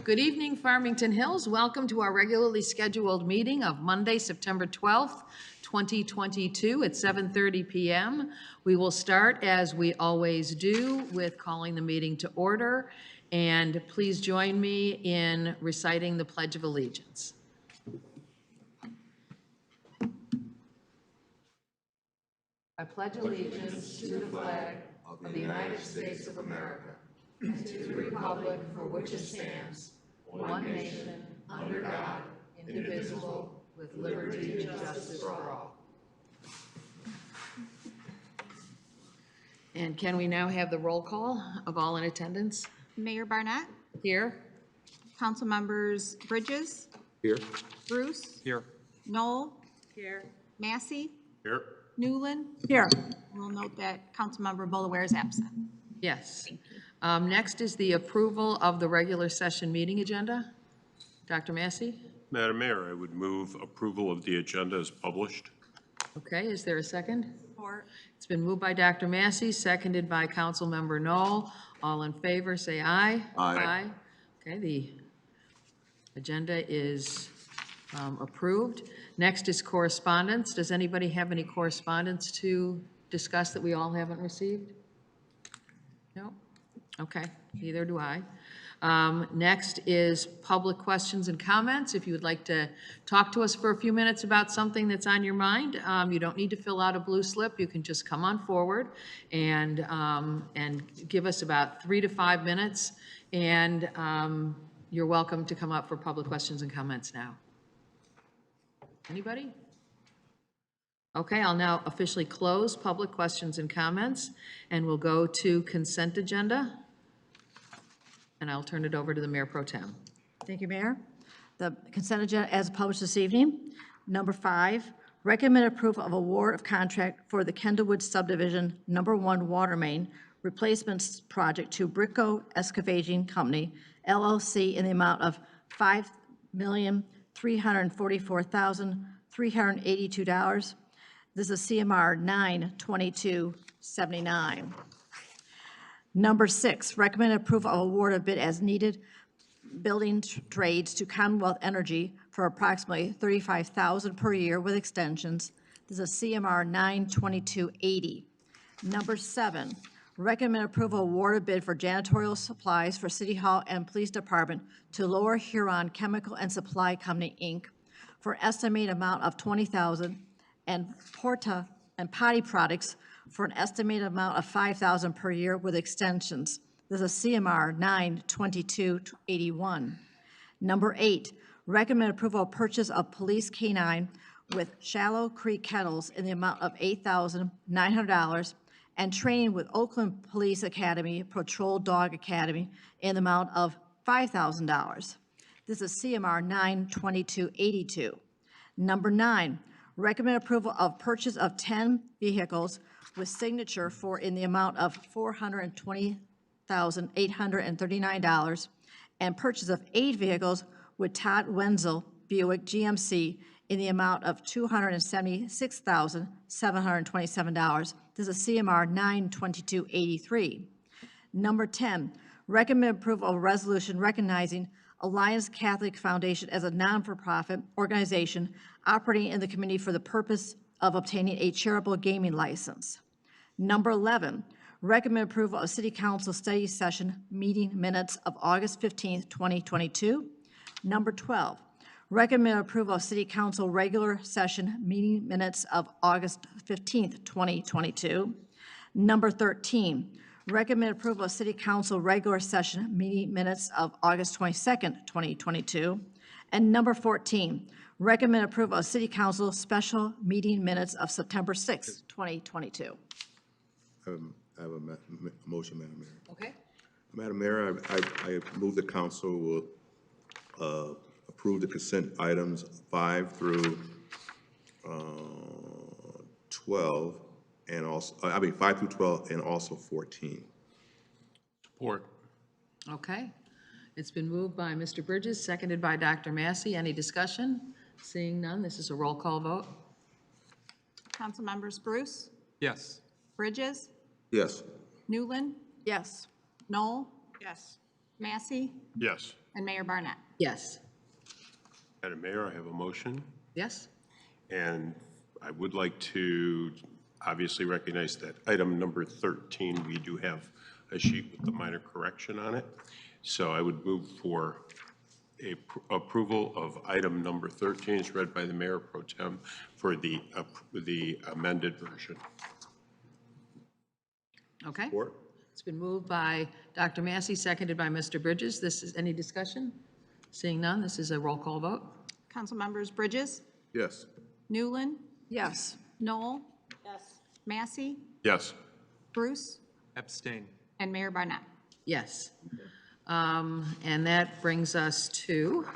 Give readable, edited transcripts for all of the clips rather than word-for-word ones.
Good evening, Farmington Hills. Welcome to our regularly scheduled meeting of Monday, September 12th, 2022 at 7:30 p.m. We will start, as we always do, with calling the meeting to order. And please join me in reciting the Pledge of Allegiance. I pledge allegiance to the flag of the United States of America and to the republic for which it stands, one nation, under God, indivisible, with liberty and justice for all. And can we now have the roll call of all in attendance? Mayor Barnett, Here. Council Members Bridges, Here. Bruce, Here. Knoll, Here. Massey, Here. Newland. Here. We'll note that Councilmember Bolaware is absent. Yes. Next is the approval of the regular session meeting agenda. Dr. Massey? Madam Mayor, I would move approval of the agenda as published. Okay, is there a second? Support. It's been moved by Dr. Massey, seconded by Councilmember Knoll. All in favor, say aye. Aye. Okay, the agenda is approved. Next is correspondence. Does anybody have any correspondence to discuss that we all haven't received? No? Okay, neither do I. Next is public questions and comments. If you would like to talk to us for a few minutes about something that's on your mind, you don't need to fill out a blue slip. You can just come on forward and give us about 3 to 5 minutes. And you're welcome to come up for public questions and comments now. Anybody? Okay, I'll now officially close public questions and comments, and we'll go to consent agenda. And I'll turn it over to the Mayor Pro Tem. Thank you, Mayor. The consent agenda as published this evening. Number 5, recommend approval of award of contract for the Kendallwood Subdivision Number 1 Water Main Replacements Project to Bricko Excavating Company, LLC, in the amount of $5,344,382. This is CMR 92279. Number 6, recommend approval of award of bid as needed building trades to Commonwealth Energy for approximately $35,000 per year with extensions. This is CMR 92280. Number 7, recommend approval of award of bid for janitorial supplies for City Hall and Police Department to Lower Huron Chemical and Supply Company, Inc. for an estimated amount of $20,000 and porta and potty products for an estimated amount of $5,000 per year with extensions. This is CMR 92281. Number 8, recommend approval of purchase of police canine with Shallow Creek Kennels in the amount of $8,900 and training with Oakland Police Academy Patrol Dog Academy in the amount of $5,000. This is CMR 92282. Number 9, recommend approval of purchase of 10 vehicles with signature for in the amount of $420,839 and purchase of 8 vehicles with Todd Wenzel Buick GMC in the amount of $276,727. This is CMR 92283. Number 10, recommend approval of a resolution recognizing Alliance Catholic Foundation as a non-for-profit organization operating in the community for the purpose of obtaining a charitable gaming license. Number 11, recommend approval of City Council study session meeting minutes of August 15th, 2022. Number 12, recommend approval of City Council regular session meeting minutes of August 15th, 2022. Number 13, recommend approval of City Council regular session meeting minutes of August 22nd, 2022. And number 14, recommend approval of City Council special meeting minutes of September 6th, 2022. I have a motion, Madam Mayor. Okay. Madam Mayor, I move the council will approve the consent items 5 through 12, and also, 5 through 12 and also 14. Support. Okay. It's been moved by Mr. Bridges, seconded by Dr. Massey. Any discussion? Seeing none, this is a roll call vote. Council Members Bruce, Yes. Bridges, Yes. Newland, Yes. Knoll. Yes. Massey, Yes. and Mayor Barnett. Yes. Madam Mayor, I have a motion, Yes? and I would like to obviously recognize that item number 13, we do have a sheet with the minor correction on it. So I would move for approval of item number 13 as read by the Mayor Pro Tem for the amended version. Okay. Support? It's been moved by Dr. Massey, seconded by Mr. Bridges. This is, any discussion? Seeing none, this is a roll call vote. Council members Bridges, Yes. Newland, Yes. Noel. Yes. Massey, Yes. Bruce, Abstain. and Mayor Barnett. Yes. And that brings us to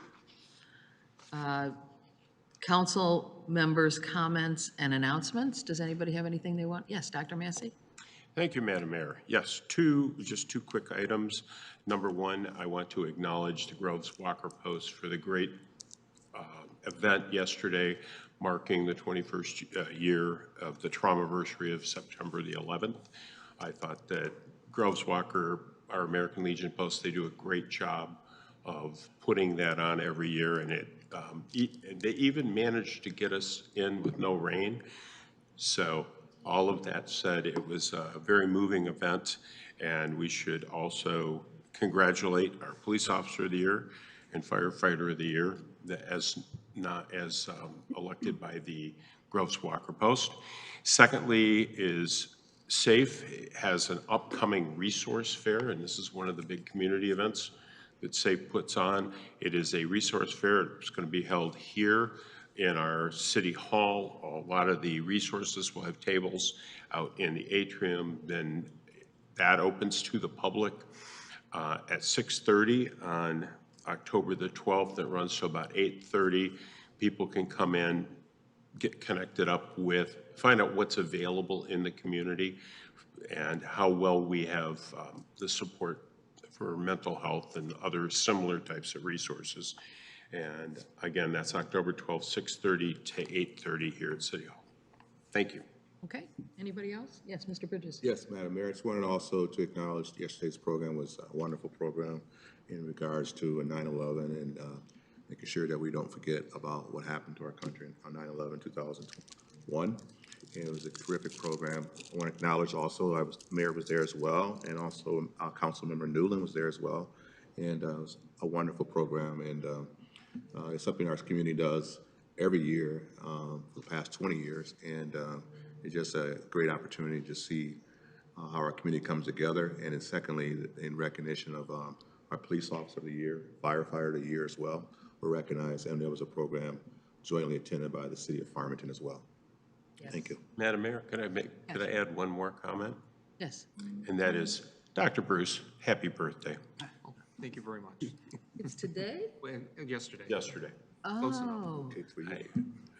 council members' comments and announcements. Does anybody have anything they want? Yes, Dr. Massey? Thank you, Madam Mayor. Yes, just two quick items. Number one, I want to acknowledge the Groves Walker Post for the great event yesterday marking the 21st year of the traumaversary of September the 11th. I thought that Groves Walker, our American Legion Post, they do a great job of putting that on every year, and they even managed to get us in with no rain. So all of that said, it was a very moving event, and we should also congratulate our Police Officer of the Year and Firefighter of the Year as elected by the Groves Walker Post. Secondly is SAFE has an upcoming resource fair, and this is one of the big community events that SAFE puts on. It is a resource fair. It's going to be held here in our city hall. A lot of the resources will have tables out in the atrium. Then that opens to the public at 6:30 on October the 12th. It runs to about 8:30. People can come in, get connected up with, find out what's available in the community and how well we have the support for mental health and other similar types of resources. And again, that's October 12th, 6:30 to 8:30 here at City Hall. Thank you. Okay. Anybody else? Yes, Mr. Bridges? Yes, Madam Mayor, I just wanted also to acknowledge yesterday's program was a wonderful program in regards to 9/11 and making sure that we don't forget about what happened to our country on 9/11/2001. And it was a terrific program. I want to acknowledge also, Mayor was there as well, and also Councilmember Newland was there as well. And it was a wonderful program, and it's something our community does every year for the past 20 years. And it's just a great opportunity to see how our community comes together. And then secondly, in recognition of our Police Officer of the Year, Firefighter of the Year as well, were recognized. And there was a program jointly attended by the city of Farmington as well. Yes. Thank you. Madam Mayor, could I add one more comment? Yes. And that is, Dr. Bruce, happy birthday. Thank you very much. It's today? Yesterday. Yesterday. Oh, Okay, for you.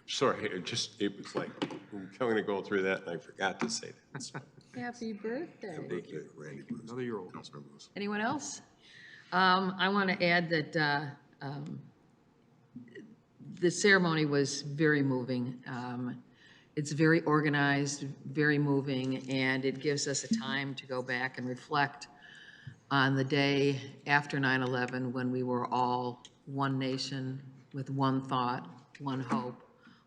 Sorry, it was like, I'm kind of going through that and I forgot to say that. happy birthday. Thank you. Randy Bruce. Another year old. Councilmember Bruce. Anyone else? I want to add that the ceremony was very moving. It's very organized, very moving, and it gives us a time to go back and reflect on the day after 9/11 when we were all one nation with one thought, one hope,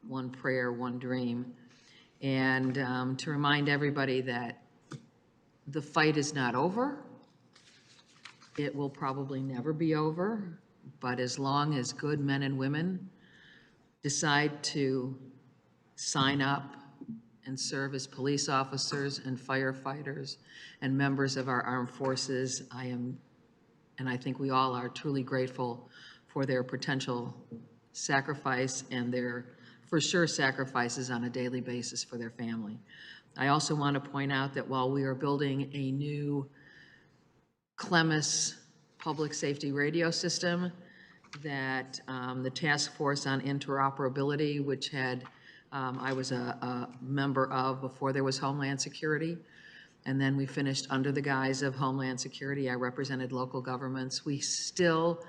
one prayer, one dream. And to remind everybody that the fight is not over. It will probably never be over, but as long as good men and women decide to sign up and serve as police officers and firefighters and members of our armed forces, I am, and I think we all are, truly grateful for their potential sacrifice and their, for sure, sacrifices on a daily basis for their family. I also want to point out that while we are building a new Clemis public safety radio system, that the task force on interoperability, which had, I was a member of before there was Homeland Security, and then we finished under the guise of Homeland Security. I represented local governments. We still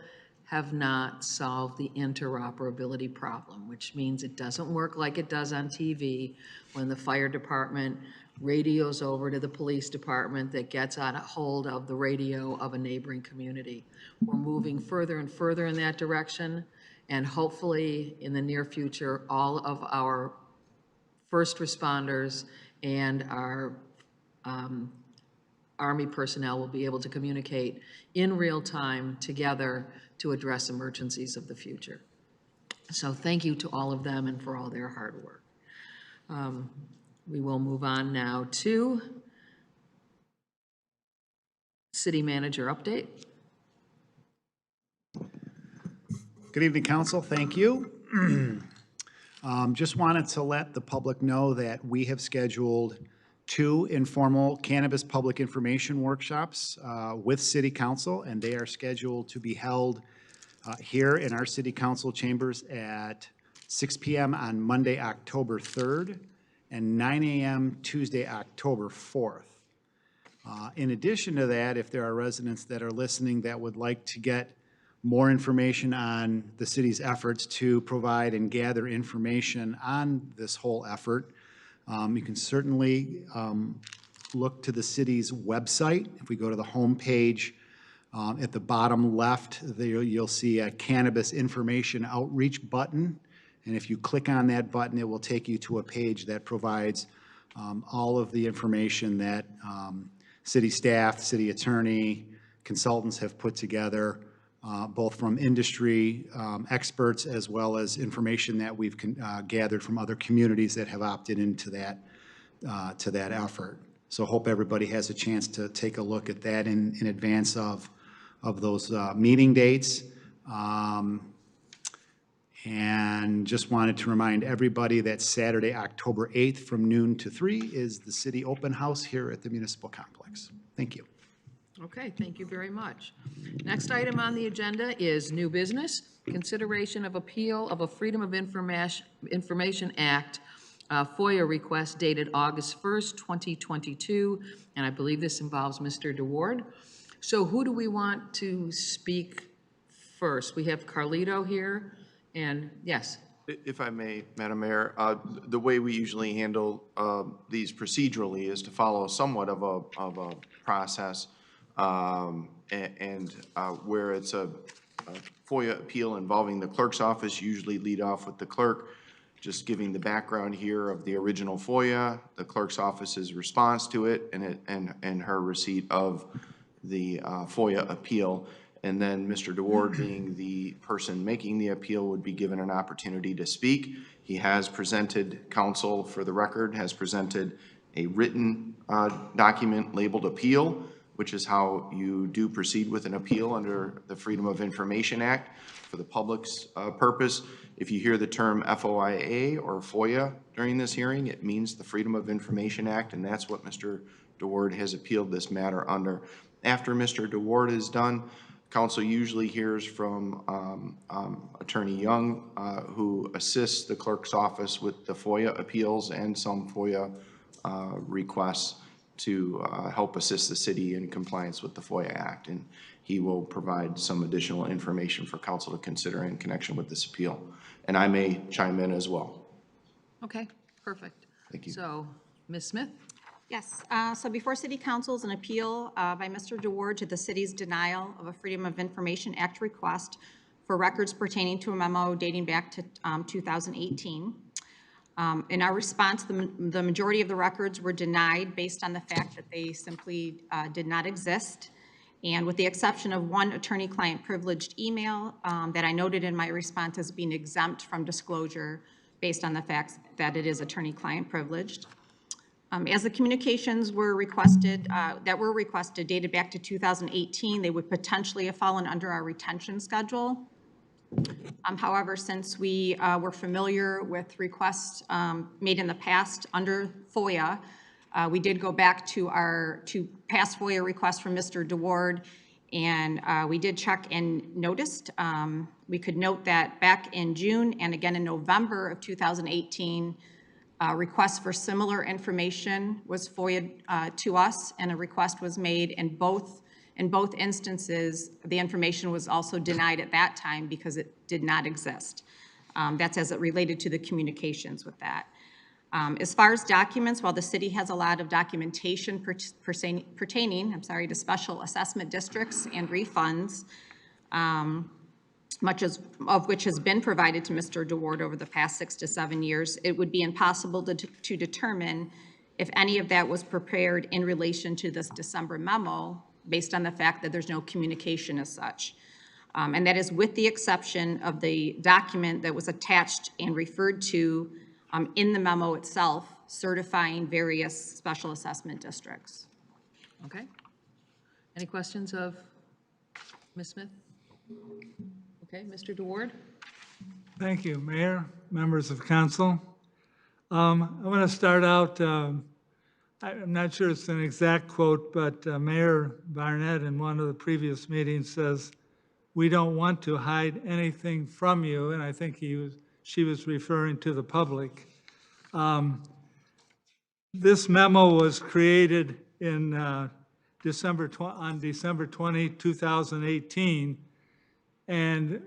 have not solved the interoperability problem, which means it doesn't work like it does on TV when the fire department radios over to the police department that gets on a hold of the radio of a neighboring community. We're moving further and further in that direction, and hopefully, in the near future, all of our first responders and our Army personnel will be able to communicate in real time together to address emergencies of the future. So thank you to all of them and for all their hard work. We will move on now to city manager update. Good evening, council. Thank you. Just wanted to let the public know that we have scheduled 2 informal cannabis public information workshops with city council, and they are scheduled to be held here in our city council chambers at 6 p.m. on Monday, October 3rd, and 9 a.m. Tuesday, October 4th. In addition to that, if there are residents that are listening that would like to get more information on the city's efforts to provide and gather information on this whole effort, you can certainly look to the city's website. If we go to the home page, at the bottom left, there you'll see a cannabis information outreach button. And if you click on that button, it will take you to a page that provides all of the information that city staff, city attorney, consultants have put together, both from industry experts as well as information that we've gathered from other communities that have opted into that, to that effort. So hope everybody has a chance to take a look at that in advance of those meeting dates. And just wanted to remind everybody that Saturday, October 8th from noon to 3 is the city open house here at the municipal complex. Thank you. Okay, thank you very much. Next item on the agenda is new business, consideration of appeal of a Freedom of Information Act FOIA request dated August 1st, 2022, and I believe this involves Mr. DeWard. So who do we want to speak first? We have Carlito here, and yes. If I may, Madam Mayor, the way we usually handle these procedurally is to follow somewhat of a process, and where it's a FOIA appeal involving the clerk's office, usually lead off with the clerk, just giving the background here of the original FOIA, the clerk's office's response to it, and her receipt of the FOIA appeal. And then Mr. DeWard, being the person making the appeal, would be given an opportunity to speak. He has presented, counsel for the record, has presented a written document labeled appeal, which is how you do proceed with an appeal under the Freedom of Information Act for the public's purpose. If you hear the term FOIA or FOIA during this hearing, it means the Freedom of Information Act, and that's what Mr. DeWard has appealed this matter under. After Mr. DeWard is done, council usually hears from Attorney Young, who assists the clerk's office with the FOIA appeals and some FOIA requests to help assist the city in compliance with the FOIA Act. And he will provide some additional information for council to consider in connection with this appeal. And I may chime in as well. Okay, perfect. Thank you. So, Ms. Smith? Yes, so before City Council is an appeal by Mr. DeWard to the city's denial of a Freedom of Information Act request for records pertaining to a memo dating back to 2018. In our response, the majority of the records were denied based on the fact that they simply did not exist. And with the exception of one attorney-client privileged email that I noted in my response as being exempt from disclosure based on the fact that it is attorney-client privileged. As the communications were requested, dated back to 2018, they would potentially have fallen under our retention schedule. However, since we were familiar with requests made in the past under FOIA, we did go back to our past FOIA requests from Mr. DeWard, and we did check and noticed. We could note that back in June and again in November of 2018, requests for similar information was FOIA'd to us, and a request was made in both instances. The information was also denied at that time because it did not exist. That's as it related to the communications with that. As far as documents, while the city has a lot of documentation pertaining to special assessment districts and refunds, much of which has been provided to Mr. DeWard over the past 6 to 7 years, it would be impossible to determine if any of that was prepared in relation to this December memo, based on the fact that there's no communication as such. And that is with the exception of the document that was attached and referred to in the memo itself, certifying various special assessment districts. Okay. Any questions of Ms. Smith? Okay, Mr. DeWard? Thank you, Mayor, members of council. I want to start out, I'm not sure it's an exact quote, but Mayor Barnett in one of the previous meetings says, "We don't want to hide anything from you," and I think she was referring to the public. This memo was created in December 20, 2018, and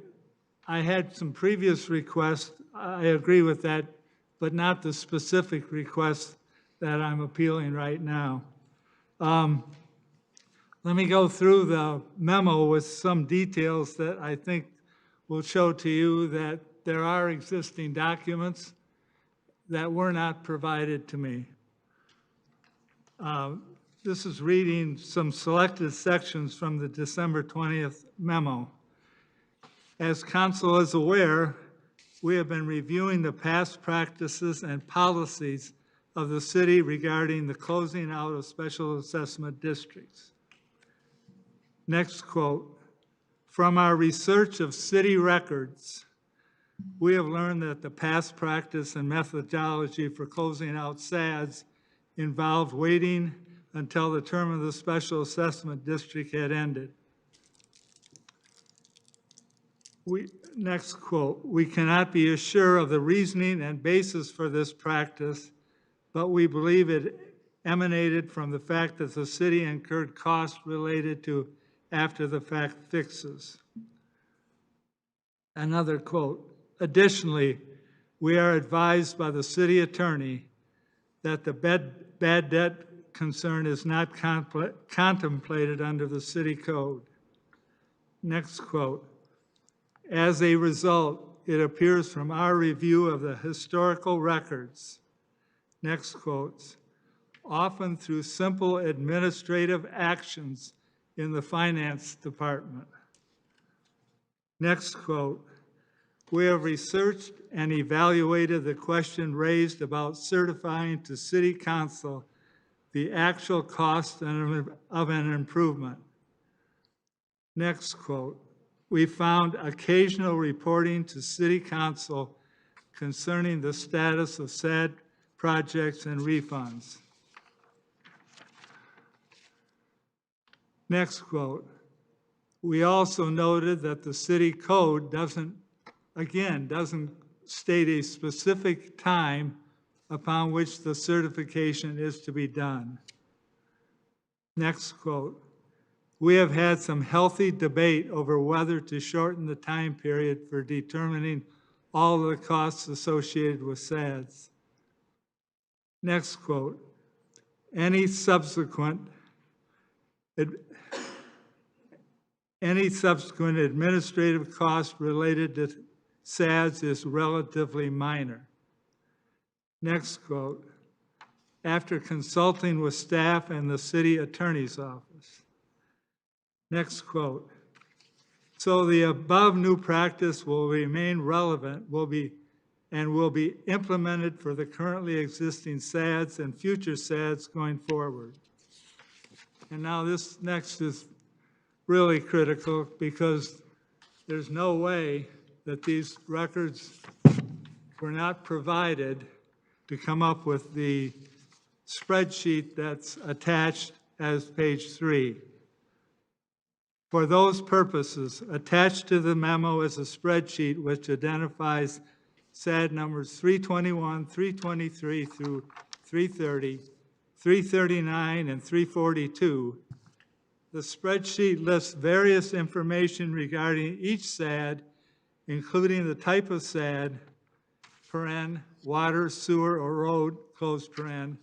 I had some previous requests. I agree with that, but not the specific request that I'm appealing right now. Let me go through the memo with some details that I think will show to you that there are existing documents that were not provided to me. This is reading some selected sections from the December 20th memo. As council is aware, we have been reviewing the past practices and policies of the city regarding the closing out of special assessment districts. Next quote, "From our research of city records, we have learned that the past practice and methodology for closing out SADs involved waiting until the term of the special assessment district had ended." Next quote, "We cannot be assured of the reasoning and basis for this practice, but we believe it emanated from the fact that the city incurred costs related to after-the-fact fixes." Another quote, "Additionally, we are advised by the city attorney that the bad debt concern is not contemplated under the city code." Next quote, "As a result, it appears from our review of the historical records," next quotes, "often through simple administrative actions in the finance department." Next quote, "We have researched and evaluated the question raised about certifying to City Council the actual cost of an improvement." Next quote, "We found occasional reporting to City Council concerning the status of SAD projects and refunds." Next quote, "We also noted that the city code doesn't state a specific time upon which the certification is to be done." Next quote, "We have had some healthy debate over whether to shorten the time period for determining all of the costs associated with SADs." Next quote, Any subsequent administrative cost related to SADs is relatively minor." Next quote, "After consulting with staff and the city attorney's office." Next quote, "So the above new practice will remain relevant, will be implemented for the currently existing SADs and future SADs going forward." And now this next is really critical, because there's no way that these records were not provided to come up with the spreadsheet that's attached as page 3. "For those purposes, attached to the memo is a spreadsheet which identifies SAD numbers 321, 323 through 330, 339, and 342. The spreadsheet lists various information regarding each SAD, including the type of SAD, paren, water, sewer, or road, close paren,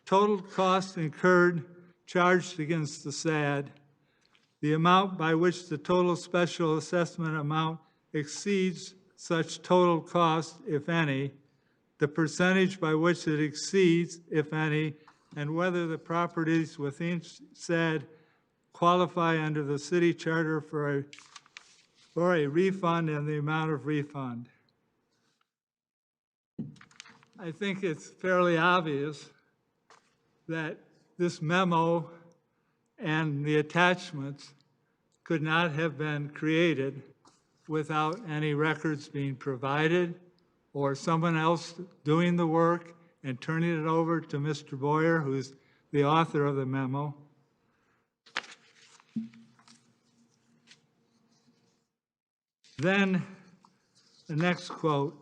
total cost incurred charged against the SAD, the amount by which the total special assessment amount exceeds such total cost, if any, the percentage by which it exceeds, if any, and whether the properties within SAD qualify under the city charter for a refund and the amount of refund. I think it's fairly obvious that this memo and the attachments could not have been created without any records being provided or someone else doing the work and turning it over to Mr. Boyer, who's the author of the memo. Then the next quote,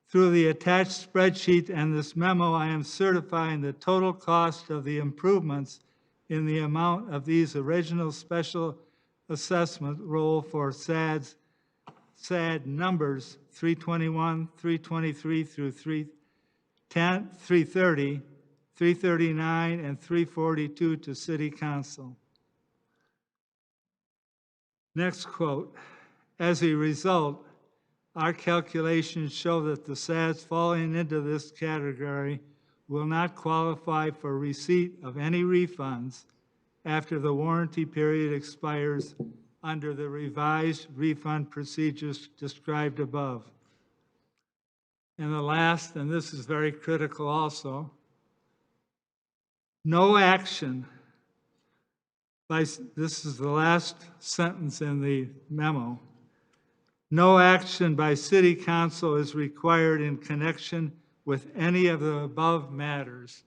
through the attached spreadsheet and this memo, I am certifying the total cost of the improvements in the amount of these original special assessment roll for SAD numbers 321, 323 through 330, 339, and 342 to City Council. Next quote, as a result, our calculations show that the SADs falling into this category will not qualify for receipt of any refunds after the warranty period expires under the revised refund procedures described above. And the last, and this is very critical also, no action by, this is the last sentence in the memo, no action by City Council is required in connection with any of the above matters.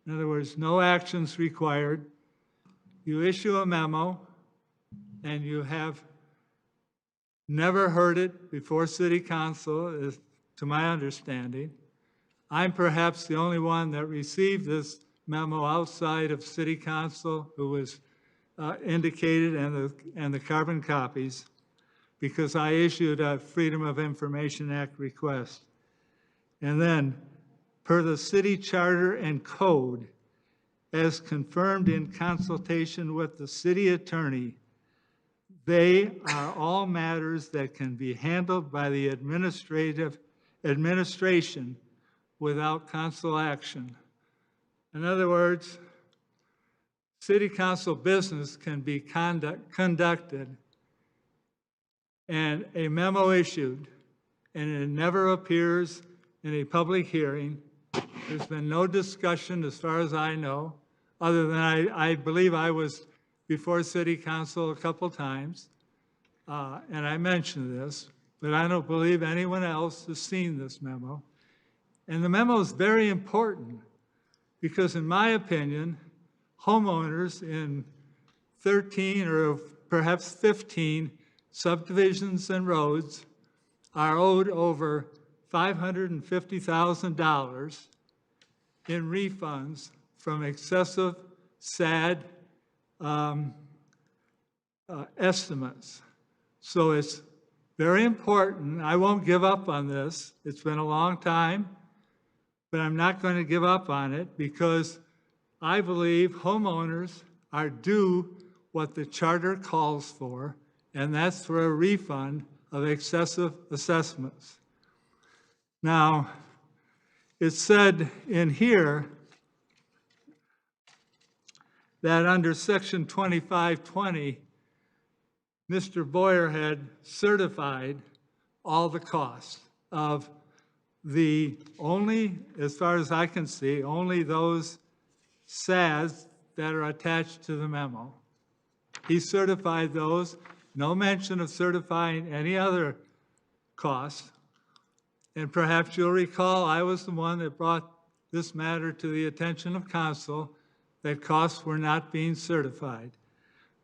In other words, no actions required. You issue a memo and you have never heard it before City Council, to my understanding. I'm perhaps the only one that received this memo outside of City Council who was indicated and the carbon copies, because I issued a Freedom of Information Act request. And then, per the city charter and code, as confirmed in consultation with the city attorney, they are all matters that can be handled by the administration without council action. In other words, City Council business can be conducted and a memo issued, and it never appears in a public hearing. There's been no discussion, as far as I know, other than I believe I was before City Council a couple times, and I mentioned this, but I don't believe anyone else has seen this memo. And the memo is very important because, in my opinion, homeowners in 13 or perhaps 15 subdivisions and roads are owed over $550,000 in refunds from excessive SAD estimates. So it's very important. I won't give up on this. It's been a long time, but I'm not going to give up on it because I believe homeowners are due what the charter calls for, and that's for a refund of excessive assessments. Now, it's said in here that under Section 2520, Mr. Boyer had certified all the costs of the only, as far as I can see, only those SADs that are attached to the memo. He certified those, no mention of certifying any other costs. And perhaps you'll recall I was the one that brought this matter to the attention of council, that costs were not being certified.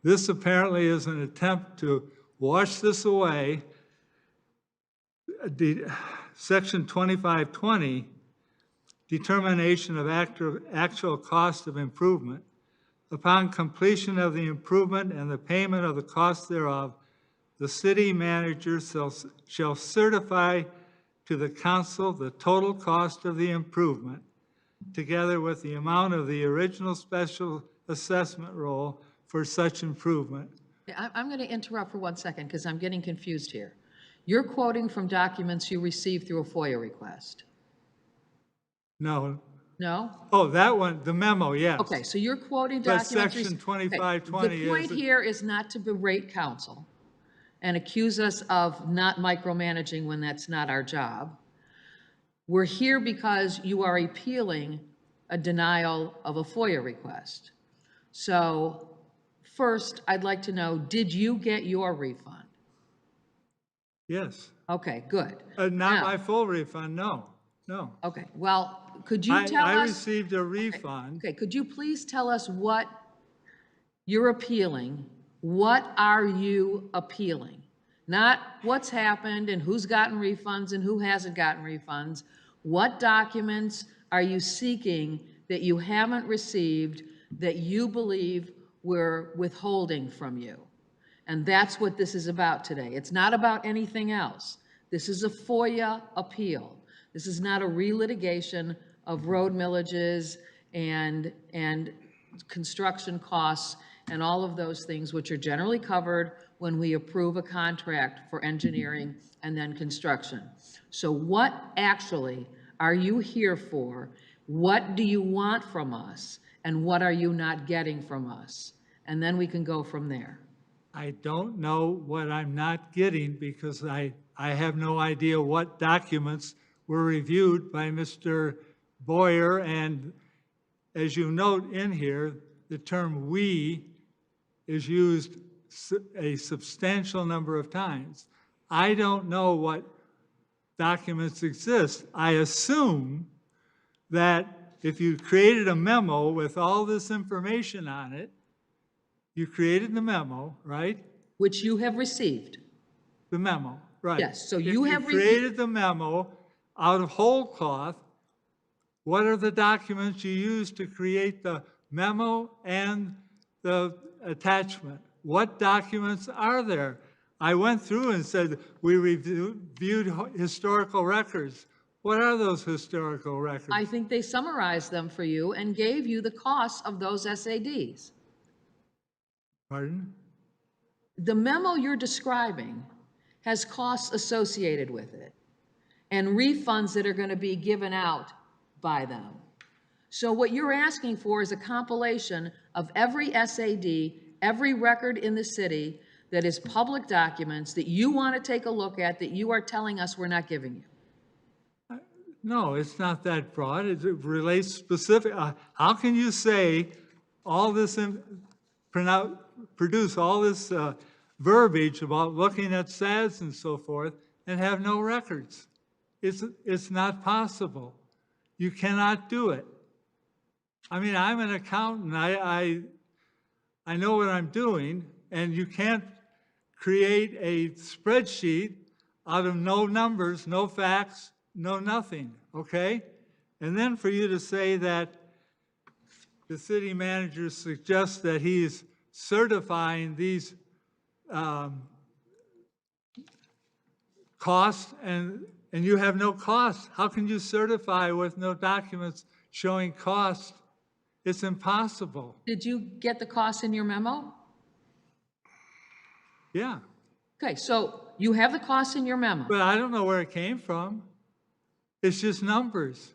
This apparently is an attempt to wash this away. Section 2520, determination of actual cost of improvement. Upon completion of the improvement and the payment of the cost thereof, the city manager shall certify to the council the total cost of the improvement, together with the amount of the original special assessment roll for such improvement. I'm going to interrupt for 1 second because I'm getting confused here. You're quoting from documents you received through a FOIA request? No, No? oh, that one, the memo, yes. Okay, so you're quoting But documents. section Okay, 2520 the point is- here is not to berate council and accuse us of not micromanaging when that's not our job. We're here because you are appealing a denial of a FOIA request. So first, I'd like to know, did you get your refund? Yes. Okay, good. Not Now- my full refund, no. Okay, well, could you tell I us? received a refund. Okay, could you please tell us what you're appealing? What are you appealing? Not what's happened and who's gotten refunds and who hasn't gotten refunds. What documents are you seeking that you haven't received that you believe we're withholding from you? And that's what this is about today. It's not about anything else. This is a FOIA appeal. This is not a relitigation of road millages and construction costs and all of those things which are generally covered when we approve a contract for engineering and then construction. So what actually are you here for? What do you want from us? And what are you not getting from us? And then we can go from there. I don't know what I'm not getting because I have no idea what documents were reviewed by Mr. Boyer. And as you note in here, the term "we" is used a substantial number of times. I don't know what documents exist. I assume that if you created a memo with all this information on it, you created the memo, right? Which you have received. The memo, right. Yes, so you have If you created the memo out of whole cloth, what are the documents you used to create the memo and the attachment? What documents are there? I went through and said, we reviewed historical records. What are those historical records? I think they summarized them for you and gave you the costs of those SADs. Pardon? The memo you're describing has costs associated with it and refunds that are going to be given out by them. So what you're asking for is a compilation of every SAD, every record in the city that is public documents that you want to take a look at that you are telling us we're not giving you. No, it's not that broad. It relates specific. How can you say all this, produce all this verbiage about looking at SADs and so forth and have no records? It's not possible. You cannot do it. I mean, I'm an accountant. I know what I'm doing, and you can't create a spreadsheet out of no numbers, no facts, no nothing, okay? And then for you to say that the city manager suggests that he's certifying these costs and you have no costs. How can you certify with no documents showing costs? It's impossible. Did you get the costs in your memo? Yeah, Okay, so you have the costs in your memo. but I don't know where it came from. It's just numbers.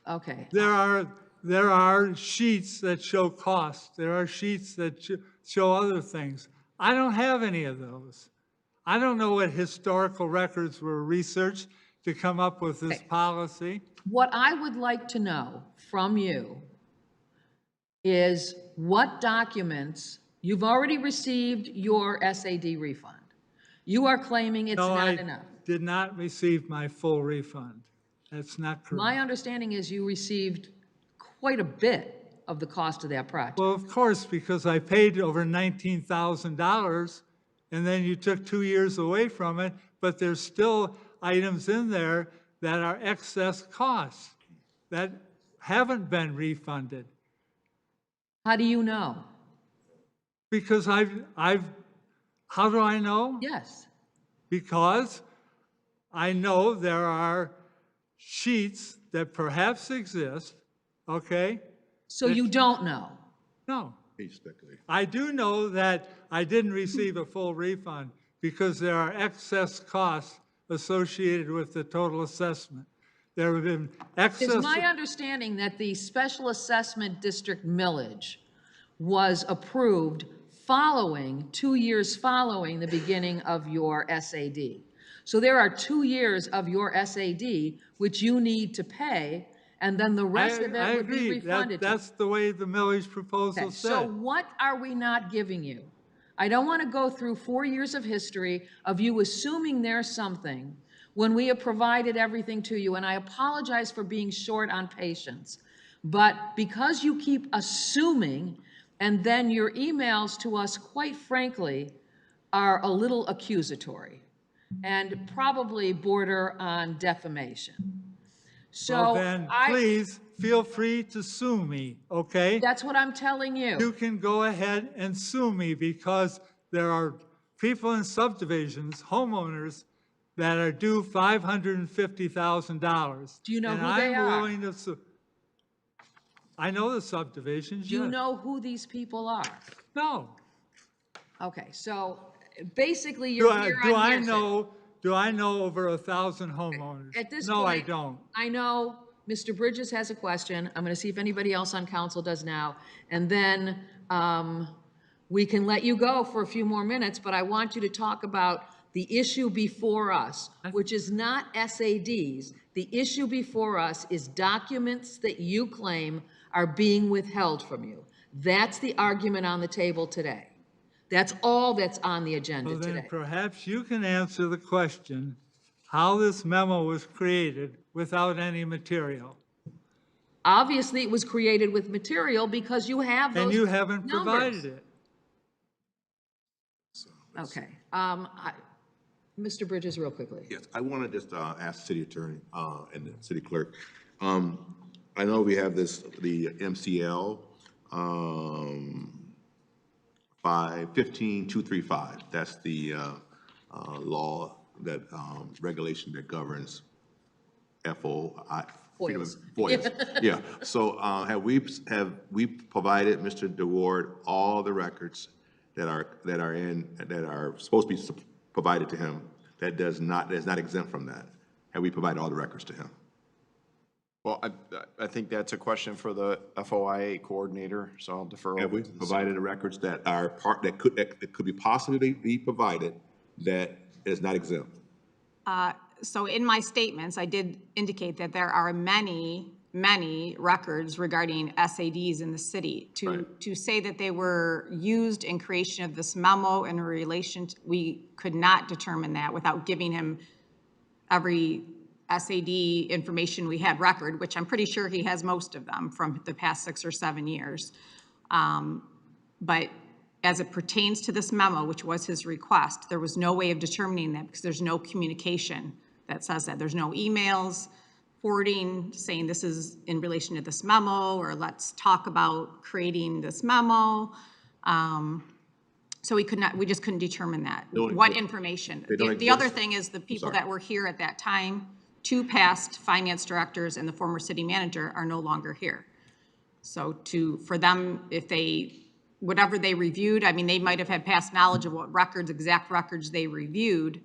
Okay, There are sheets that show costs. There are sheets that show other things. I don't have any of those. I don't know what historical records were researched to come up with this Okay. policy. what I would like to know from you is what documents, you've already received your SAD refund. You are claiming it's No, not I enough. did not receive my full refund. That's not correct. My understanding is you received quite a bit of the cost of that project. Well, of course, because I paid over $19,000, and then you took 2 years away from it, but there's still items in there that are excess costs that haven't been refunded. How do you know? Because how do I know? Yes. because I know there are sheets that perhaps exist, okay? So you don't know? No. He's speculating. I do know that I didn't receive a full refund because there are excess costs associated with the total assessment. There have been excess. It's my understanding that the special assessment district millage was approved following, 2 years following the beginning of your SAD. So there are 2 years of your SAD which you need to pay, and then the rest of I it would be agree. refunded to you. That's the way the millage proposal Okay, so said. what are we not giving you? I don't want to go through 4 years of history of you assuming there's something when we have provided everything to you, and I apologize for being short on patience. But because you keep assuming, and then your emails to us, quite frankly, are a little accusatory and probably border on defamation. Well, So then, please feel free to sue me, okay? that's what I'm telling you. You can go ahead and sue me because there are people in subdivisions, homeowners, that are due $550,000. Do you know and who they I'm are? willing to sue. I know the subdivisions, Do you yes. know who these people are? No. Okay, so basically you're here on hearsay. Do I know over 1,000 homeowners? At this No, I point, don't. I know Mr. Bridges has a question. I'm going to see if anybody else on council does now. And then we can let you go for a few more minutes, but I want you to talk about the issue before us, which is not SADs. The issue before us is documents that you claim are being withheld from you. That's the argument on the table today. That's all that's on the agenda Well, then today. perhaps you can answer the question, how this memo was created without any material. Obviously, it was created with material because you have those And you haven't numbers. provided it. Okay. Mr. Bridges, real quickly. Yes, I want to just ask the city attorney and the city clerk. I know we have the MCL 15235. That's the law, that regulation that governs FOI. FOIAs. FOIAs, yeah. So have we provided Mr. DeWard all the records that are supposed to be provided to him that's not exempt from that? Have we provided all the records to him? Well, I think that's a question for the FOIA coordinator, so I'll defer. Have we provided the records that are that could be possibly be provided that is not exempt? So in my statements, I did indicate that there are many, many records regarding SADs in the city. To say that they were used in creation of this memo in relation to, we could not determine that without giving him every SAD information we had record, which I'm pretty sure he has most of them from the past 6 or 7 years. But as it pertains to this memo, which was his request, there was no way of determining that because there's no communication that says that. There's no emails forwarding saying this is in relation to this memo, or let's talk about creating this memo. So we just couldn't determine that. What information? The other thing is the people that were here at that time, 2 past finance directors and the former city manager are no longer here. So for them, if whatever they reviewed, I mean, they might have had past knowledge of what exact records they reviewed.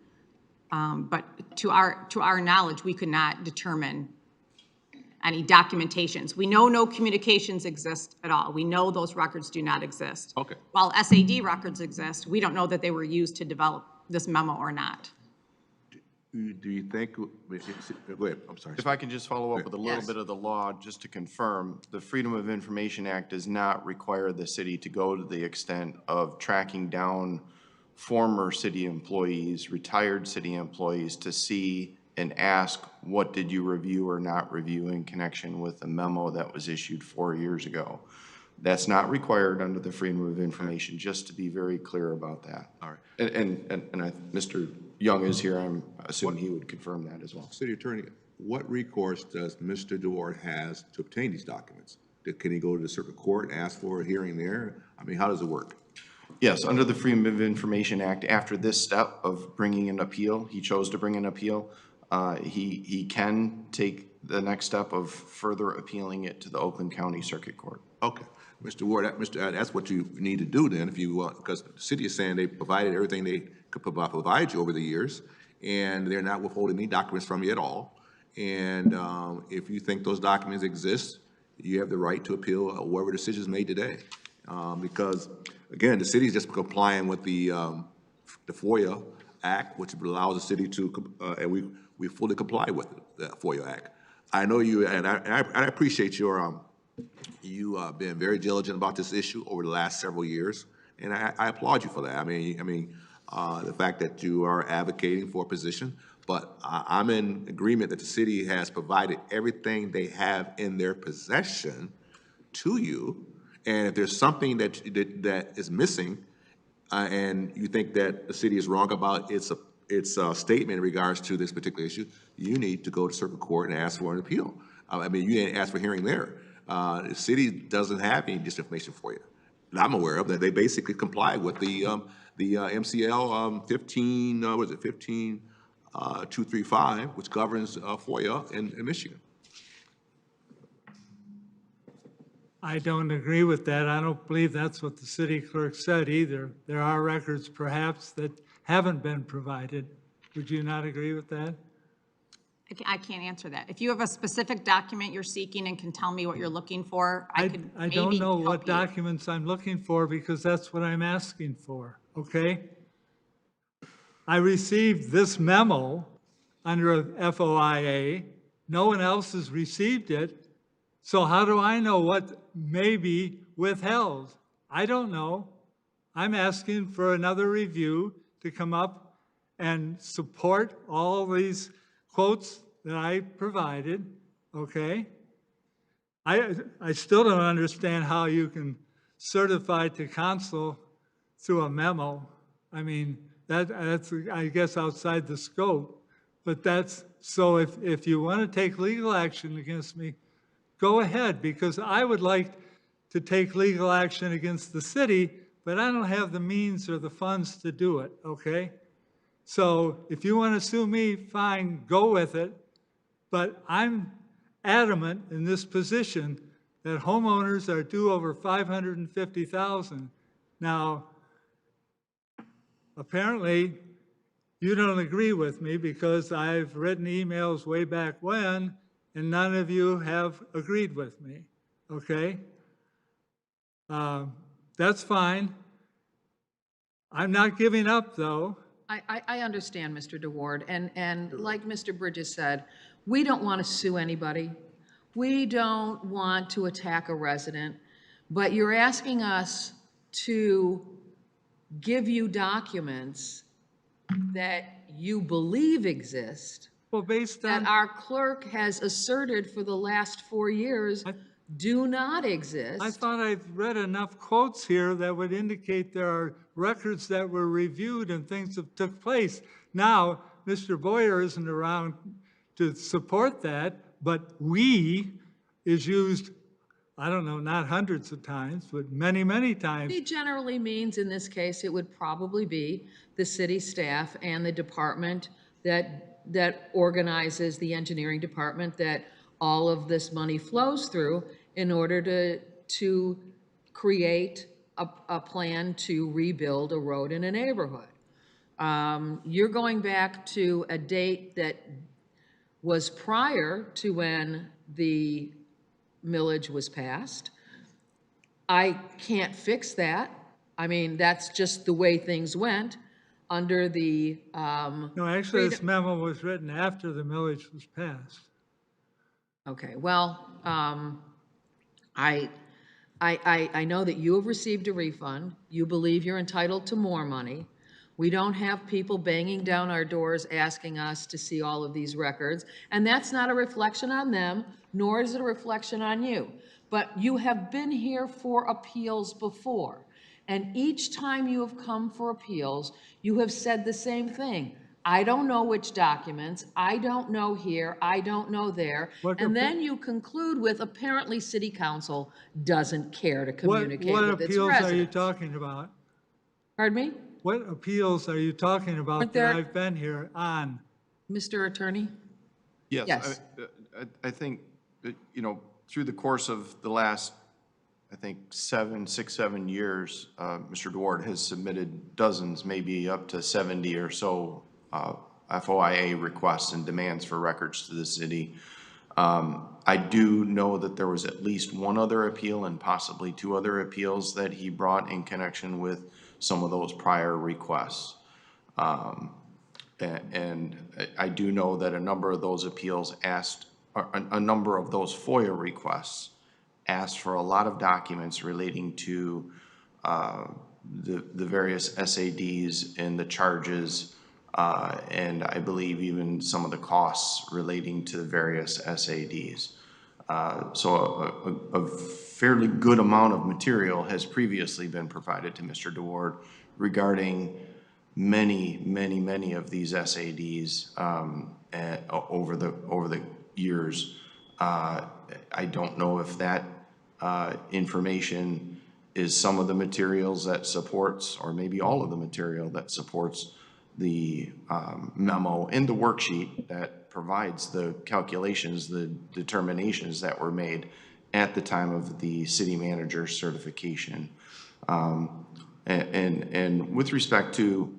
But to our knowledge, we could not determine any documentations. We know no communications exist at all. We know those records do not exist. Okay. While SAD records exist, we don't know that they were used to develop this memo or not. Do you think, go ahead, I'm sorry. If I can just follow up with a little Yes. bit of the law, just to confirm, the Freedom of Information Act does not require the city to go to the extent of tracking down former city employees, retired city employees, to see and ask, what did you review or not review in connection with the memo that was issued 4 years ago? That's not required under the Freedom of Information, just to be very clear about that. All right. And Mr. Young is here, I'm assuming he would confirm that as well. City attorney, what recourse does Mr. DeWard has to obtain these documents? Can he go to the circuit court and ask for a hearing there? I mean, how does it work? Yes, under the Freedom of Information Act, after this step of bringing an appeal, he chose to bring an appeal, he can take the next step of further appealing it to the Oakland County Circuit Court. Okay. Mr. Ward, that's what you need to do then, if you want, because the city is saying they provided everything they could provide you over the years, and they're not withholding any documents from you at all. And if you think those documents exist, you have the right to appeal whatever decision is made today. Because, again, the city is just complying with the FOIA Act, which allows the city to, and we fully comply with the FOIA Act. I know you, and I appreciate your, you been very diligent about this issue over the last several years, and I applaud you for that. I mean, the fact that you are advocating for a position, but I'm in agreement that the city has provided everything they have in their possession to you, and if there's something that is missing, and you think that the city is wrong about its statement in regards to this particular issue, you need to go to circuit court and ask for an appeal. I mean, you didn't ask for hearing there. The city doesn't have any disinformation for you that I'm aware of, that they basically comply with the MCL 15, what is it, 15235, which governs FOIA in Michigan. I don't agree with that. I don't believe that's what the city clerk said either. There are records perhaps that haven't been provided. Would you not agree with that? I can't answer that. If you have a specific document you're seeking and can tell me what you're looking for, I could I maybe don't know what help you. documents I'm looking for because that's what I'm asking for, okay? I received this memo under a FOIA. No one else has received it. So how do I know what may be withheld? I don't know. I'm asking for another review to come up and support all these quotes that I provided, okay? I still don't understand how you can certify to council through a memo. I mean, that's, I guess, outside the scope. But that's, so if you want to take legal action against me, go ahead, because I would like to take legal action against the city, but I don't have the means or the funds to do it, okay? So if you want to sue me, fine, go with it. But I'm adamant in this position that homeowners are due over $550,000. Now, apparently, you don't agree with me because I've written emails way back when, and none of you have agreed with me, okay? That's fine. I'm not giving up, though. I understand, Mr. DeWard, and like Mr. Bridges said, we don't want to sue anybody. We don't want to attack a resident, but you're asking us to give you documents that you believe exist, Well, based on, that our clerk has asserted for the last 4 years do not exist. I thought I'd read enough quotes here that would indicate there are records that were reviewed and things that took place. Now, Mr. Boyer isn't around to support that, but "we" is used, I don't know, not hundreds of times, but many, many times. It generally means, in this case, it would probably be the city staff and the department that organizes, the engineering department, that all of this money flows through in order to create a plan to rebuild a road in a neighborhood. You're going back to a date that was prior to when the millage was passed. I can't fix that. I mean, that's just the way things went under the, No, actually, this memo was written after the millage was passed. okay, well, I know that you have received a refund. You believe you're entitled to more money. We don't have people banging down our doors asking us to see all of these records, and that's not a reflection on them, nor is it a reflection on you. But you have been here for appeals before, and each time you have come for appeals, you have said the same thing. I don't know which documents, I don't know here, I don't know there, and then you conclude with apparently city council doesn't care to communicate What with its appeals are you residents. talking about? Pardon me, What appeals are you talking about Aren't that there- I've been here on? Mr. Attorney? Yes, Yes. I think, that, you know, through the course of the last, I think, 7 years, Mr. DeWard has submitted dozens, maybe up to 70 or so FOIA requests and demands for records to the city. I do know that there was at least one other appeal and possibly 2 other appeals that he brought in connection with some of those prior requests. And I do know that a number of those appeals asked, or a number of those FOIA requests asked for a lot of documents relating to the various SADs and the charges, and I believe even some of the costs relating to the various SADs. So a fairly good amount of material has previously been provided to Mr. DeWard regarding many of these SADs over the years. I don't know if that information is some of the materials that supports, or maybe all of the material that supports the memo and the worksheet that provides the calculations, the determinations that were made at the time of the city manager certification. And with respect to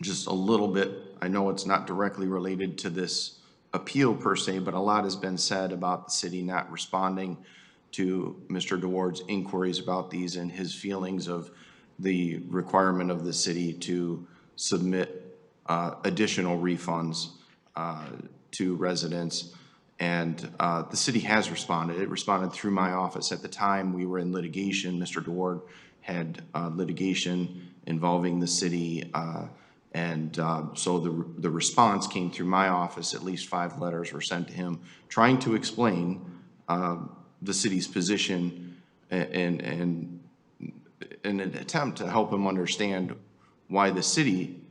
just a little bit, I know it's not directly related to this appeal per se, but a lot has been said about the city not responding to Mr. DeWard's inquiries about these and his feelings of the requirement of the city to submit additional refunds to residents. And the city has responded. It responded through my office. At the time we were in litigation, Mr. DeWard had litigation involving the city, so the response came through my office. At least 5 letters were sent to him trying to explain the city's position and in an attempt to help him understand why the city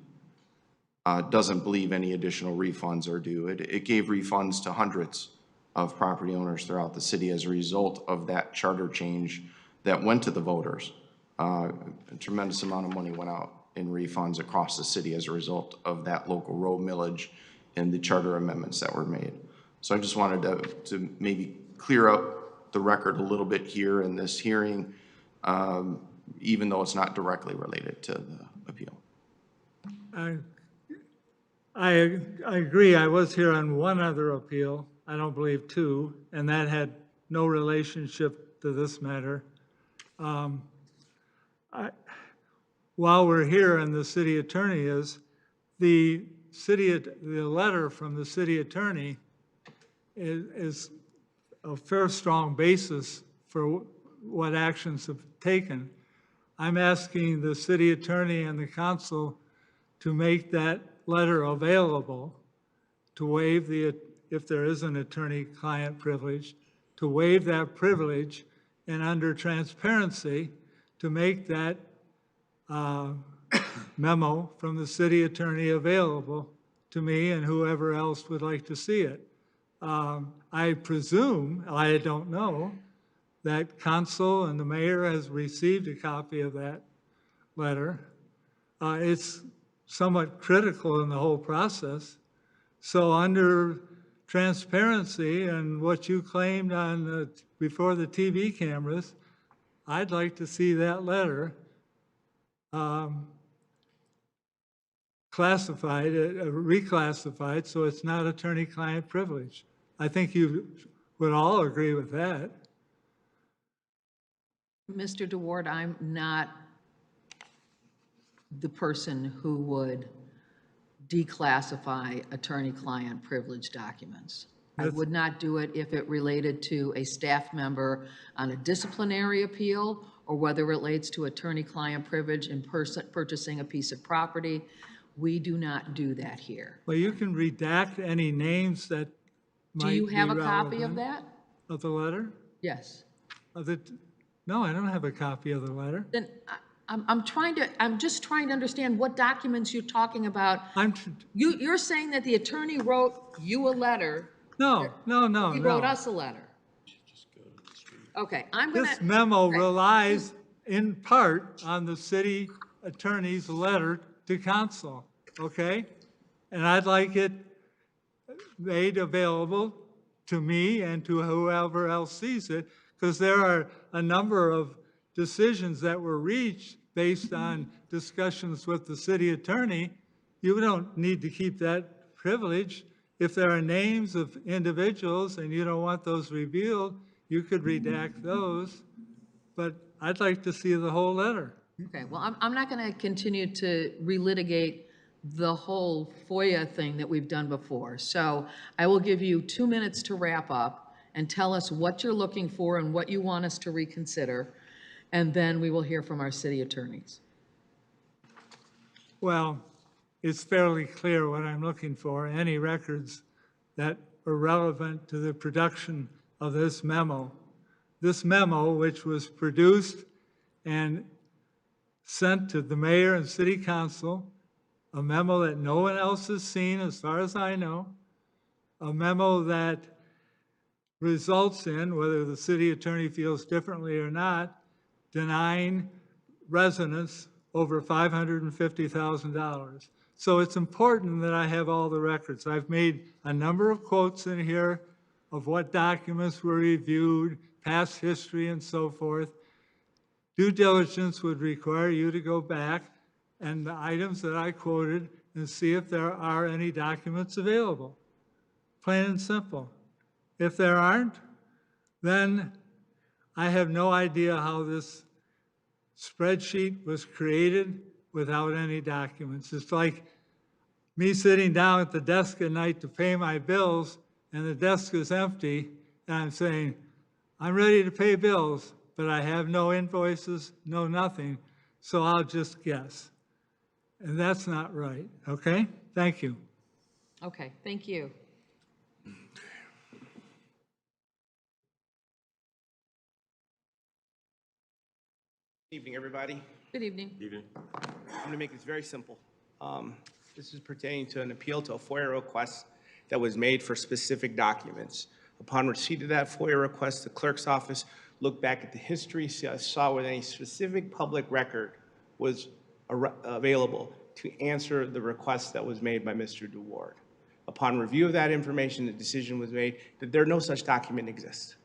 doesn't believe any additional refunds are due. It gave refunds to hundreds of property owners throughout the city as a result of that charter change that went to the voters. A tremendous amount of money went out in refunds across the city as a result of that local road millage and the charter amendments that were made. So I just wanted to maybe clear up the record a little bit here in this hearing, even though it's not directly related to the appeal. I agree. I was here on one other appeal, I don't believe 2, and that had no relationship to this matter. While we're here and the city attorney is, the letter from the city attorney is a fair strong basis for what actions have taken. I'm asking the city attorney and the council to make that letter available, to waive if there is an attorney-client privilege, to waive that privilege, and under transparency, to make that memo from the city attorney available to me and whoever else would like to see it. I presume, I don't know, that council and the mayor has received a copy of that letter. It's somewhat critical in the whole process. So under transparency and what you claimed on before the TV cameras, I'd like to see that letter classified, reclassified, so it's not attorney-client privilege. I think you would all agree with that. Mr. DeWard, I'm not the person who would declassify attorney-client privilege documents. I would not do it if it related to a staff member on a disciplinary appeal or whether it relates to attorney-client privilege in purchasing a piece of property. We do not do that here. Well, you can redact any names that Do might you be have a copy of relevant. that? Of the letter? Yes. No, I don't have a copy of the letter. Then I'm just trying to understand what documents you're talking about. You're saying that the attorney wrote you a letter. No. He wrote us a letter. Okay, I'm gonna. This memo okay. relies in part on the city attorney's letter to council, okay? And I'd like it made available to me and to whoever else sees it, because there are a number of decisions that were reached based on discussions with the city attorney. You don't need to keep that privilege. If there are names of individuals and you don't want those revealed, you could redact those. But I'd like to see the whole letter. Okay, well, I'm not going to continue to relitigate the whole FOIA thing that we've done before. So I will give you 2 minutes to wrap up and tell us what you're looking for and what you want us to reconsider, and then we will hear from our city attorneys. Well, it's fairly clear what I'm looking for, any records that are relevant to the production of this memo. This memo, which was produced and sent to the mayor and city council, a memo that no one else has seen as far as I know, a memo that results in, whether the city attorney feels differently or not, denying residents over $550,000. So it's important that I have all the records. I've made a number of quotes in here of what documents were reviewed, past history and so forth. Due diligence would require you to go back and the items that I quoted and see if there are any documents available. Plain and simple. If there aren't, then I have no idea how this spreadsheet was created without any documents. It's like me sitting down at the desk at night to pay my bills and the desk is empty and I'm saying, I'm ready to pay bills, but I have no invoices, no nothing, so I'll just guess. And that's not right, okay? Thank you. Okay, thank you. Evening, everybody. Good evening. I'm going to make this very simple. This is pertaining to an appeal to a FOIA request that was made for specific documents. Upon receipt of that FOIA request, the clerk's office looked back at the history, saw whether any specific public record was available to answer the request that was made by Mr. DeWard. Upon review of that information, the decision was made that no such document exists.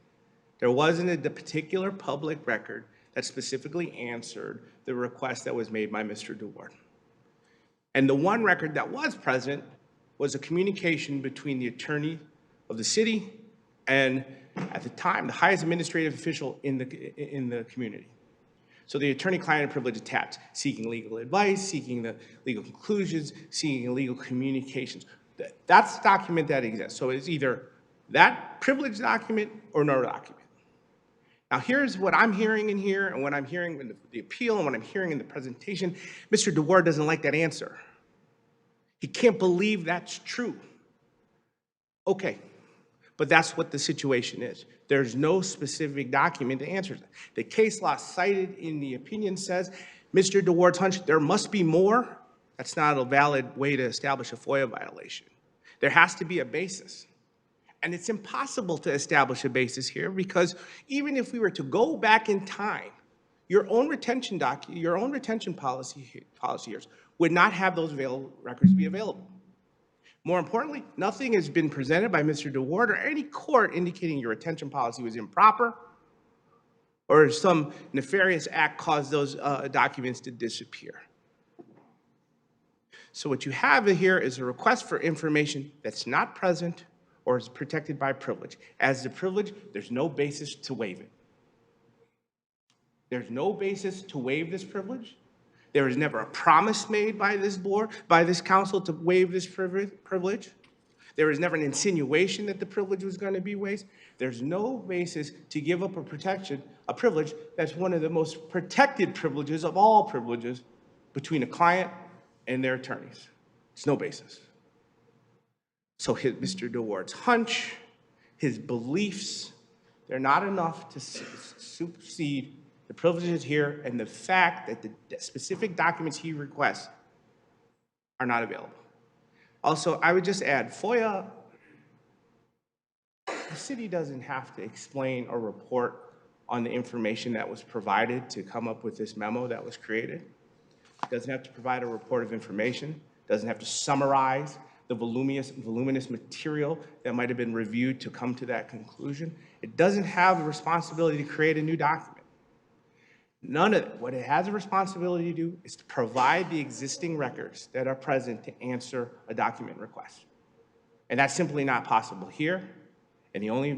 There wasn't a particular public record that specifically answered the request that was made by Mr. DeWard. And the one record that was present was a communication between the attorney of the city and, at the time, the highest administrative official in the community. So the attorney-client privilege attached, seeking legal advice, seeking the legal conclusions, seeking legal communications. That's the document that exists. So it's either that privilege document or no document. Now, here's what I'm hearing in here, and what I'm hearing in the appeal, and what I'm hearing in the presentation. Mr. DeWard doesn't like that answer. He can't believe that's true. Okay, but that's what the situation is. There's no specific document that answers it. The case law cited in the opinion says, Mr. DeWard's hunch, there must be more. That's not a valid way to establish a FOIA violation. There has to be a basis. And it's impossible to establish a basis here because even if we were to go back in time, your own retention policy years would not have those records be available. More importantly, nothing has been presented by Mr. DeWard or any court indicating your retention policy was improper or some nefarious act caused those documents to disappear. So what you have here is a request for information that's not present or is protected by privilege. As the privilege, there's no basis to waive it. There's no basis to waive this privilege. There was never a promise made by this board, by this council to waive this privilege. There was never an insinuation that the privilege was going to be waived. There's no basis to give up a privilege that's one of the most protected privileges of all privileges between a client and their attorneys. There's no basis. So Mr. DeWard's hunch, his beliefs, they're not enough to supersede the privileges here and the fact that the specific documents he requests are not available. Also, I would just add, FOIA, the city doesn't have to explain or report on the information that was provided to come up with this memo that was created. doesn't have to provide a report of information, doesn't have to summarize the voluminous material that might have been reviewed to come to that conclusion. It doesn't have the responsibility to create a new document. None of it. What it has a responsibility to do is to provide the existing records that are present to answer a document request. And that's simply not possible here. And the only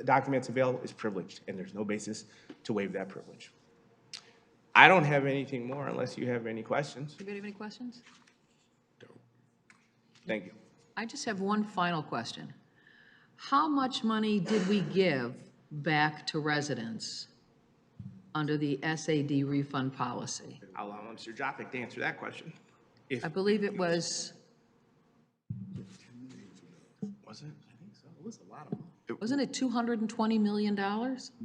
document that's available is privileged, and there's no basis to waive that privilege. I don't have anything more unless you have any questions. Anybody have any questions? Thank you. I just have one final question. How much money did we give back to residents under the SAD refund policy? I'll allow Mr. Jopik to answer that question. I believe it was, Was it? I think so. It was a lot of money. wasn't it $220 million?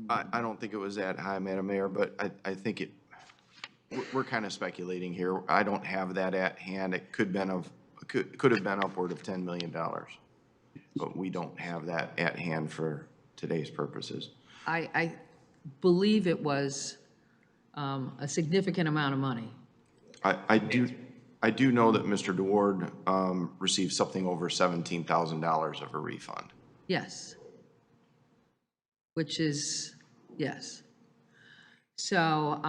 I don't think it was that high, Madam Mayor, but I think it, we're kind of speculating here. I don't have that at hand. It could have been upward of $10 million, but we don't have that at hand for today's purposes. I believe it was a significant amount of money. I do know that Mr. DeWard received something over $17,000 of a refund. Yes. Which is, yes. So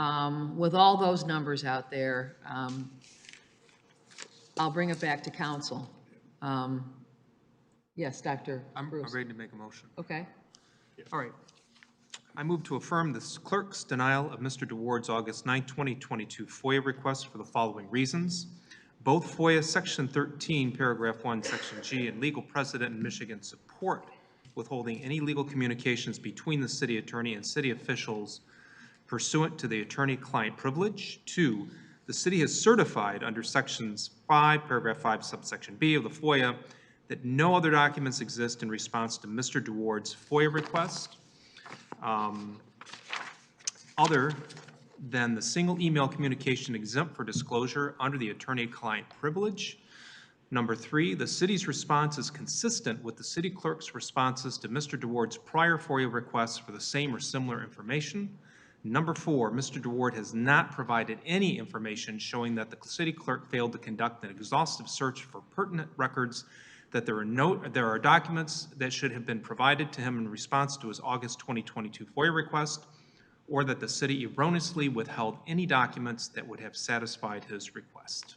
with all those numbers out there, I'll bring it back to council. Yes, Dr. I'm Bruce. ready to make a motion. Okay. All right. I move to affirm the clerk's denial of Mr. DeWard's August 9, 2022 FOIA request for the following reasons. Both FOIA Section 13, Paragraph 1, Section G, and legal precedent in Michigan support withholding any legal communications between the city attorney and city officials pursuant to the attorney-client privilege. 2, the city has certified under Sections 5, Paragraph 5, Subsection B of the FOIA that no other documents exist in response to Mr. DeWard's FOIA request other than the single email communication exempt for disclosure under the attorney-client privilege. Number 3, the city's response is consistent with the city clerk's responses to Mr. DeWard's prior FOIA requests for the same or similar information. Number 4, Mr. DeWard has not provided any information showing that the city clerk failed to conduct an exhaustive search for pertinent records, that there are documents that should have been provided to him in response to his August 2022 FOIA request, or that the city erroneously withheld any documents that would have satisfied his request.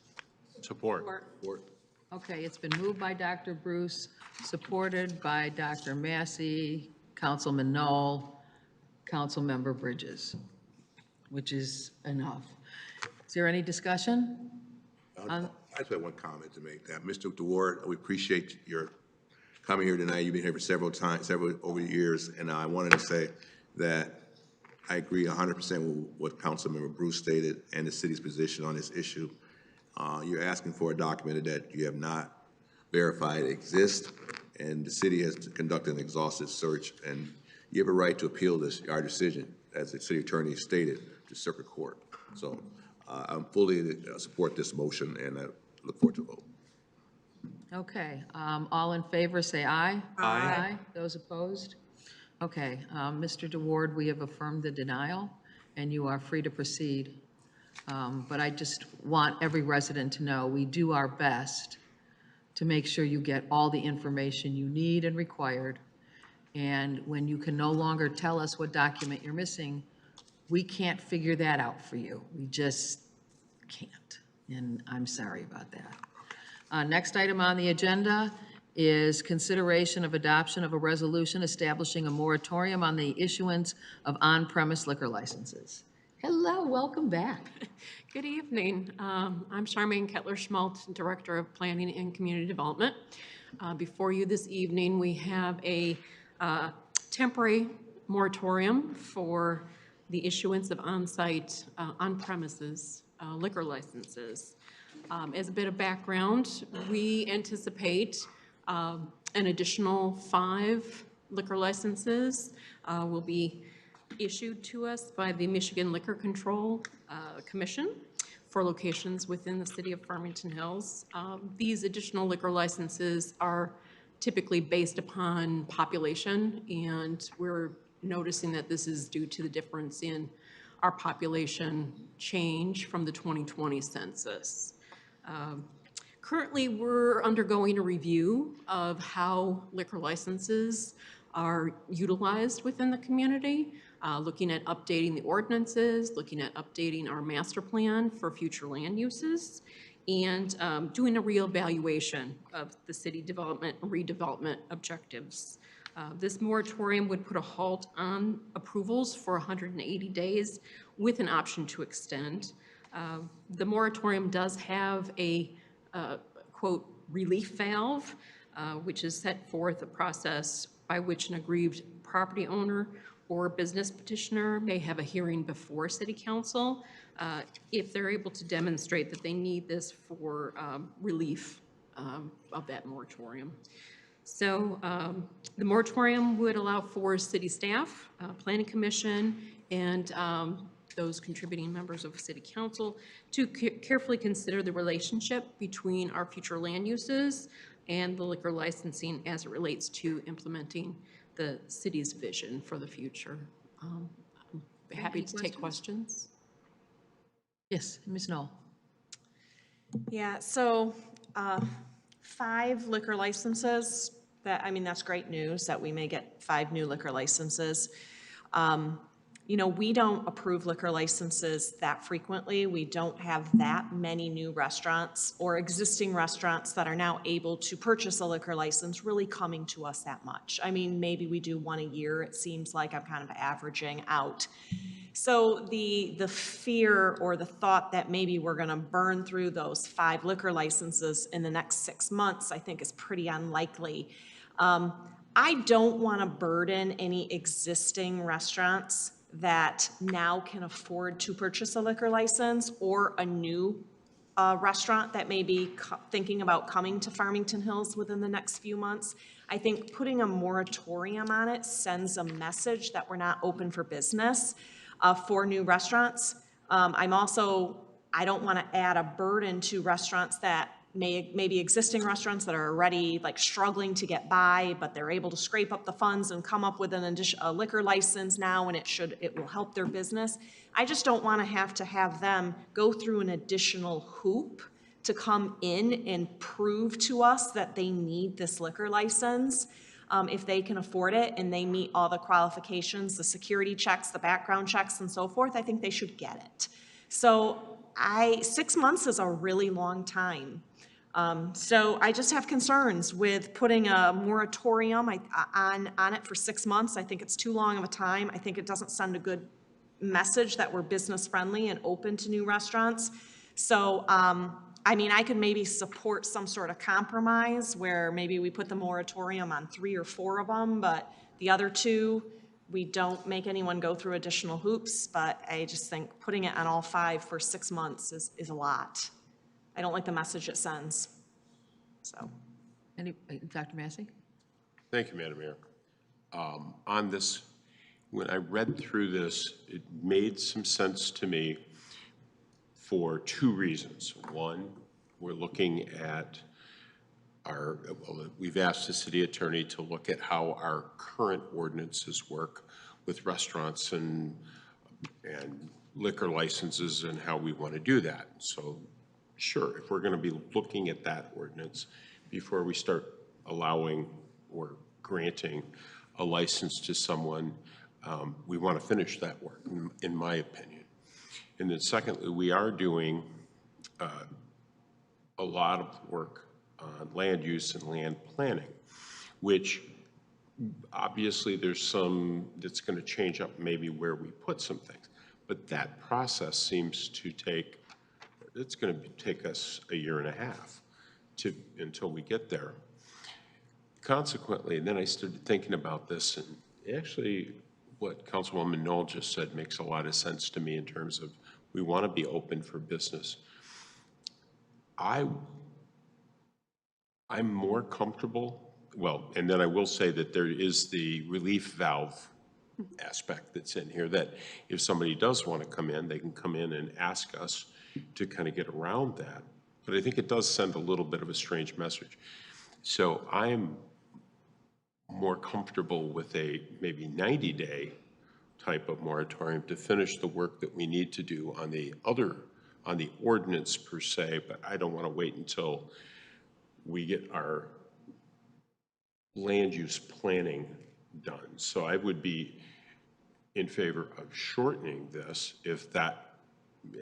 Support. Okay, it's been moved by Dr. Bruce, supported by Dr. Massey, Councilman Knoll, Councilmember Bridges, which is enough. Is there any discussion? I just have one comment to make. That Mr. DeWard, we appreciate your coming here tonight. You've been here for several over the years, and I wanted to say that I agree 100% with what Councilmember Bruce stated and the city's position on this issue. You're asking for a document that you have not verified exists, and the city has conducted an exhaustive search, and you have a right to appeal our decision, as the city attorney stated, to circuit court. So I'm fully support this motion, and I look forward to a vote. Okay, all in favor, say aye. Aye. Those opposed? Okay, Mr. DeWard, we have affirmed the denial, and you are free to proceed. But I just want every resident to know we do our best to make sure you get all the information you need and required. And when you can no longer tell us what document you're missing, we can't figure that out for you. We just can't, and I'm sorry about that. Next item on the agenda is consideration of adoption of a resolution establishing a moratorium on the issuance of on-premise liquor licenses. Hello, welcome back. Good evening. I'm Charmaine Kettler-Schmaltz, Director of Planning and Community Development. Before you this evening, we have a temporary moratorium for the issuance of on-site, on-premises liquor licenses. As a bit of background, we anticipate an additional 5 liquor licenses will be issued to us by the Michigan Liquor Control Commission for locations within the city of Farmington Hills. These additional liquor licenses are typically based upon population, and we're noticing that this is due to the difference in our population change from the 2020 census. Currently, we're undergoing a review of how liquor licenses are utilized within the community, looking at updating the ordinances, looking at updating our master plan for future land uses, and doing a reevaluation of the city development and redevelopment objectives. This moratorium would put a halt on approvals for 180 days with an option to extend. The moratorium does have a quote, relief valve, which is set forth a process by which an aggrieved property owner or business petitioner may have a hearing before City Council if they're able to demonstrate that they need this for relief of that moratorium. So the moratorium would allow for city staff, planning commission, and those contributing members of City Council to carefully consider the relationship between our future land uses and the liquor licensing as it relates to implementing the city's vision for the future. I'm happy to take questions. Yes, Ms. Knoll. Yeah, so 5 liquor licenses, I mean, that's great news that we may get 5 new liquor licenses. You know, we don't approve liquor licenses that frequently. We don't have that many new restaurants or existing restaurants that are now able to purchase a liquor license really coming to us that much. I mean, maybe we do 1 a year. It seems like I'm kind of averaging out. So the fear or the thought that maybe we're going to burn through those 5 liquor licenses in the next 6 months, I think is pretty unlikely. I don't want to burden any existing restaurants that now can afford to purchase a liquor license or a new restaurant that may be thinking about coming to Farmington Hills within the next few months. I think putting a moratorium on it sends a message that we're not open for business for new restaurants. I don't want to add a burden to restaurants that maybe existing restaurants that are already like struggling to get by, but they're able to scrape up the funds and come up with a liquor license now, and it will help their business. I just don't want to have them go through an additional hoop to come in and prove to us that they need this liquor license. If they can afford it and they meet all the qualifications, the security checks, the background checks, and so forth, I think they should get it. So 6 months is a really long time. So I just have concerns with putting a moratorium on it for 6 months. I think it's too long of a time. I think it doesn't send a good message that we're business friendly and open to new restaurants. So, I mean, I could maybe support some sort of compromise where maybe we put the moratorium on 3 or 4 of them, but the other 2, we don't make anyone go through additional hoops. But I just think putting it on all 5 for 6 months is a lot. I don't like the message it sends, so. Dr. Massey? Thank you, Madam Mayor. On this, when I read through this, it made some sense to me for 2 reasons. One, we're looking at we've asked the city attorney to look at how our current ordinances work with restaurants and liquor licenses and how we want to do that. So sure, if we're going to be looking at that ordinance before we start allowing or granting a license to someone, we want to finish that work, in my opinion. And then secondly, we are doing a lot of work on land use and land planning, which obviously there's some that's going to change up maybe where we put some things. But that process seems to it's going to take us a year and a half until we get there. Consequently, and then I started thinking about this, and actually what Councilwoman Knoll just said makes a lot of sense to me in terms of we want to be open for business. I'm more comfortable, well, and then I will say that there is the relief valve aspect that's in here, that if somebody does want to come in, they can come in and ask us to kind of get around that. But I think it does send a little bit of a strange message. So I'm more comfortable with a maybe 90-day type of moratorium to finish the work that we need to do on the ordinance per se, but I don't want to wait until we get our land use planning done. So I would be in favor of shortening this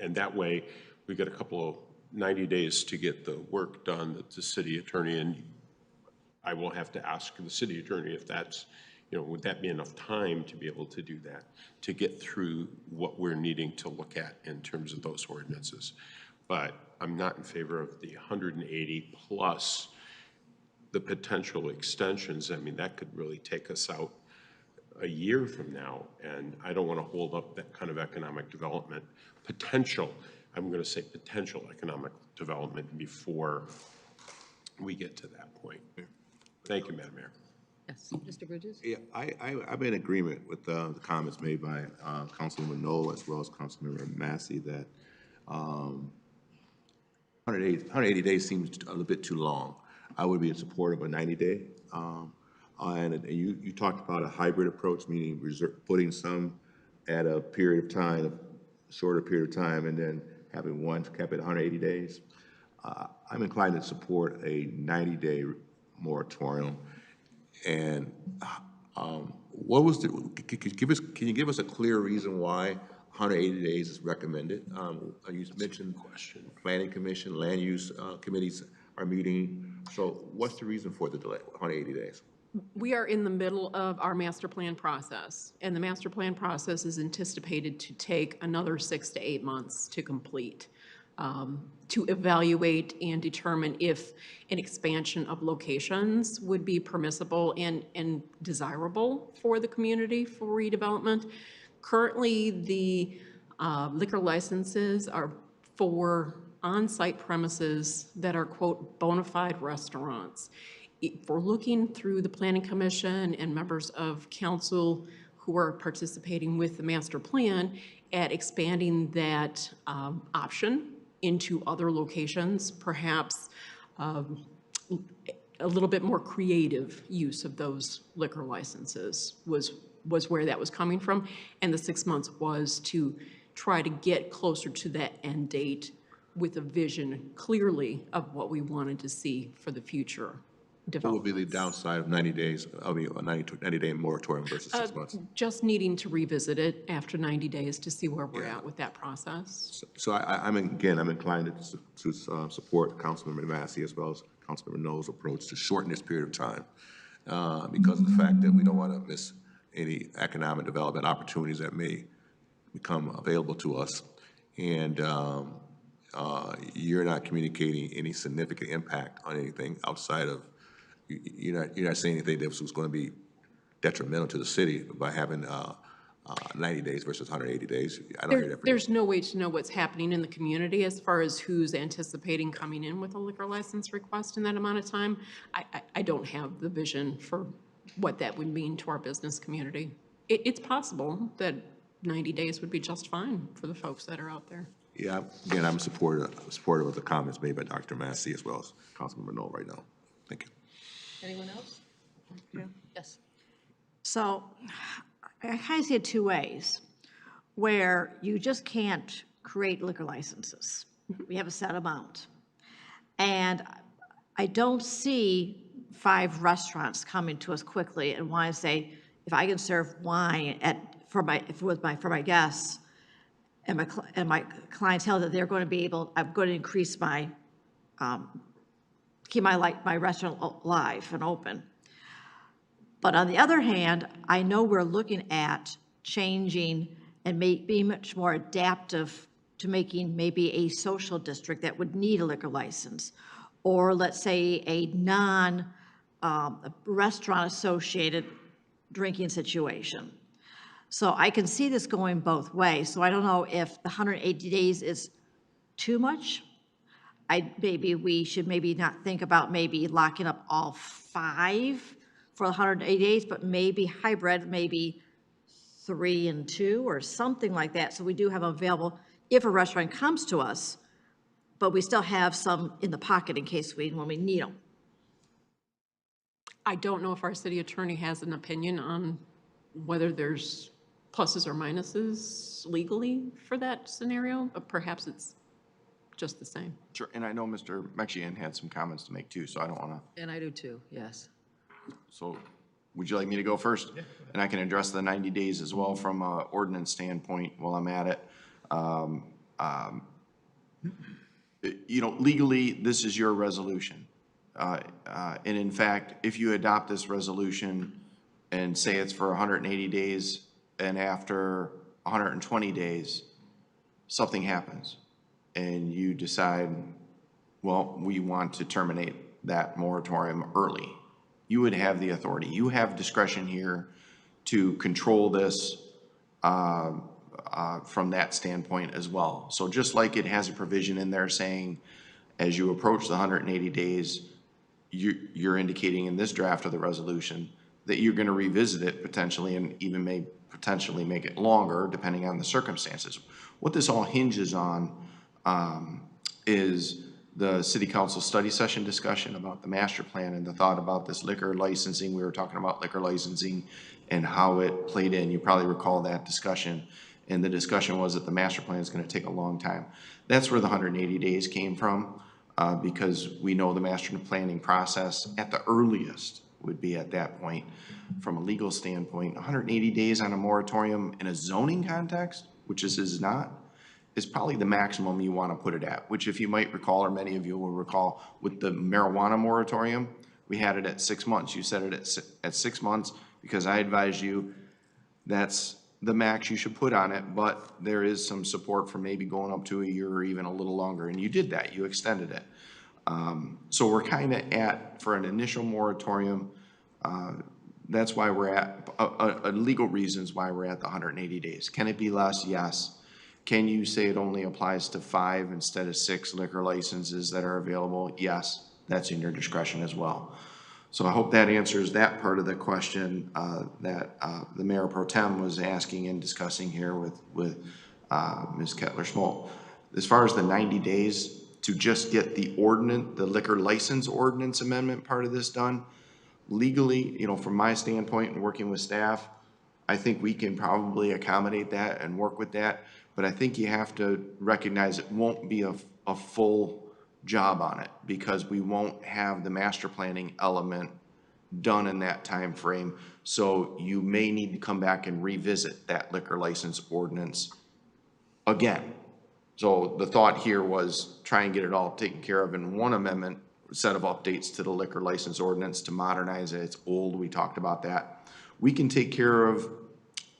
and that way we get a couple of 90 days to get the work done that the city attorney, and I will have to ask the city attorney if that's, would that be enough time to be able to do that, to get through what we're needing to look at in terms of those ordinances. But I'm not in favor of the 180 plus the potential extensions. I mean, that could really take us out a year from now, and I don't want to hold up that kind of economic development potential. I'm going to say potential economic development before we get to that point. Thank you, Madam Mayor. Yes, Mr. Bridges? Yeah, I'm in agreement with the comments made by Councilman Knoll as well as Councilmember Massey that 180 days seems a little bit too long. I would be in support of a 90-day. And you talked about a hybrid approach, meaning putting some at a period of time, a shorter period of time, and then having one kept at 180 days. I'm inclined to support a 90-day moratorium. And what was the, can you give us a clear reason why 180 days is recommended? You mentioned Planning Commission, Land Use Committees are meeting. So what's the reason for the delay, 180 days? We are in the middle of our master plan process, and the master plan process is anticipated to take another 6 to 8 months to complete, to evaluate and determine if an expansion of locations would be permissible and desirable for the community for redevelopment. Currently, the liquor licenses are for on-site premises that are, quote, bona fide restaurants. If we're looking through the Planning Commission and members of council who are participating with the master plan at expanding that option into other locations, perhaps a little bit more creative use of those liquor licenses was where that was coming from. And the 6 months was to try to get closer to that end date with a vision clearly of what we wanted to see for the future. What would be the downside of 90 days, a 90-day moratorium versus 6 months? Just needing to revisit it after 90 days to see where we're at with that process. So I'm inclined to support Councilmember Massey as well as Councilmember Knoll's approach to shorten this period of time because of the fact that we don't want to miss any economic development opportunities that may become available to us. And you're not communicating any significant impact on anything outside of, you're not saying anything that was going to be detrimental to the city by having 90 days versus 180 days. I don't hear that. There's no way to know what's happening in the community as far as who's anticipating coming in with a liquor license request in that amount of time. I don't have the vision for what that would mean to our business community. It's possible that 90 days would be just fine for the folks that are out there. Yeah, again, I'm supportive of the comments made by Dr. Massey as well as Councilmember Knoll right now. Thank you. Anyone else? Yes. So I kind of see it two ways, where you just can't create liquor licenses. We have a set amount. And I don't see 5 restaurants coming to us quickly and want to say, if I can serve wine for my guests and my clientele, that they're going to be able, I'm going to increase my, keep my restaurant alive and open. But on the other hand, I know we're looking at changing and being much more adaptive to making maybe a social district that would need a liquor license, or let's say a non-restaurant associated drinking situation. So I can see this going both ways. So I don't know if the 180 days is too much. Maybe we should not think about maybe locking up all 5 for 180 days, but maybe hybrid, maybe 3 and 2 or something like that. So we do have available if a restaurant comes to us, but we still have some in the pocket in case when we need them. I don't know if our city attorney has an opinion on whether there's pluses or minuses legally for that scenario, but perhaps it's just the same. Sure, and I know Mr. Mexian had some comments to make too, so I don't want to, And I do too, yes. so would you like me to go first? And I can address the 90 days as well from a ordinance standpoint while I'm at it. You know, legally, this is your resolution. And in fact, if you adopt this resolution and say it's for 180 days, and after 120 days, something happens, and you decide, well, we want to terminate that moratorium early, you would have the authority. You have discretion here to control this from that standpoint as well. So just like it has a provision in there saying, as you approach the 180 days, you're indicating in this draft of the resolution that you're going to revisit it potentially and even may potentially make it longer depending on the circumstances. What this all hinges on is the city council study session discussion about the master plan and the thought about this liquor licensing. We were talking about liquor licensing and how it played in. You probably recall that discussion. And the discussion was that the master plan is going to take a long time. That's where the 180 days came from, because we know the master planning process at the earliest would be at that point. From a legal standpoint, 180 days on a moratorium in a zoning context, which this is not, is probably the maximum you want to put it at, which if you might recall, or many of you will recall, with the marijuana moratorium, we had it at 6 months. You set it at 6 months because I advised you that's the max you should put on it, but there is some support for maybe going up to a year or even a little longer, and you did that, you extended it. So we're kind of at, for an initial moratorium, that's why we're at, legal reasons why we're at the 180 days. Can it be less? Yes. Can you say it only applies to 5 instead of 6 liquor licenses that are available? Yes, that's in your discretion as well. So I hope that answers that part of the question that the Mayor Pro Tem was asking and discussing here with Ms. Kettler-Schmaltz. As far as the 90 days to just get the ordinance, the liquor license ordinance amendment part of this done, legally, you know, from my standpoint and working with staff, I think we can probably accommodate that and work with that. But I think you have to recognize it won't be a full job on it because we won't have the master planning element done in that time frame. So you may need to come back and revisit that liquor license ordinance again. So the thought here was try and get it all taken care of in one amendment, set of updates to the liquor license ordinance to modernize it. It's old, we talked about that. We can take care of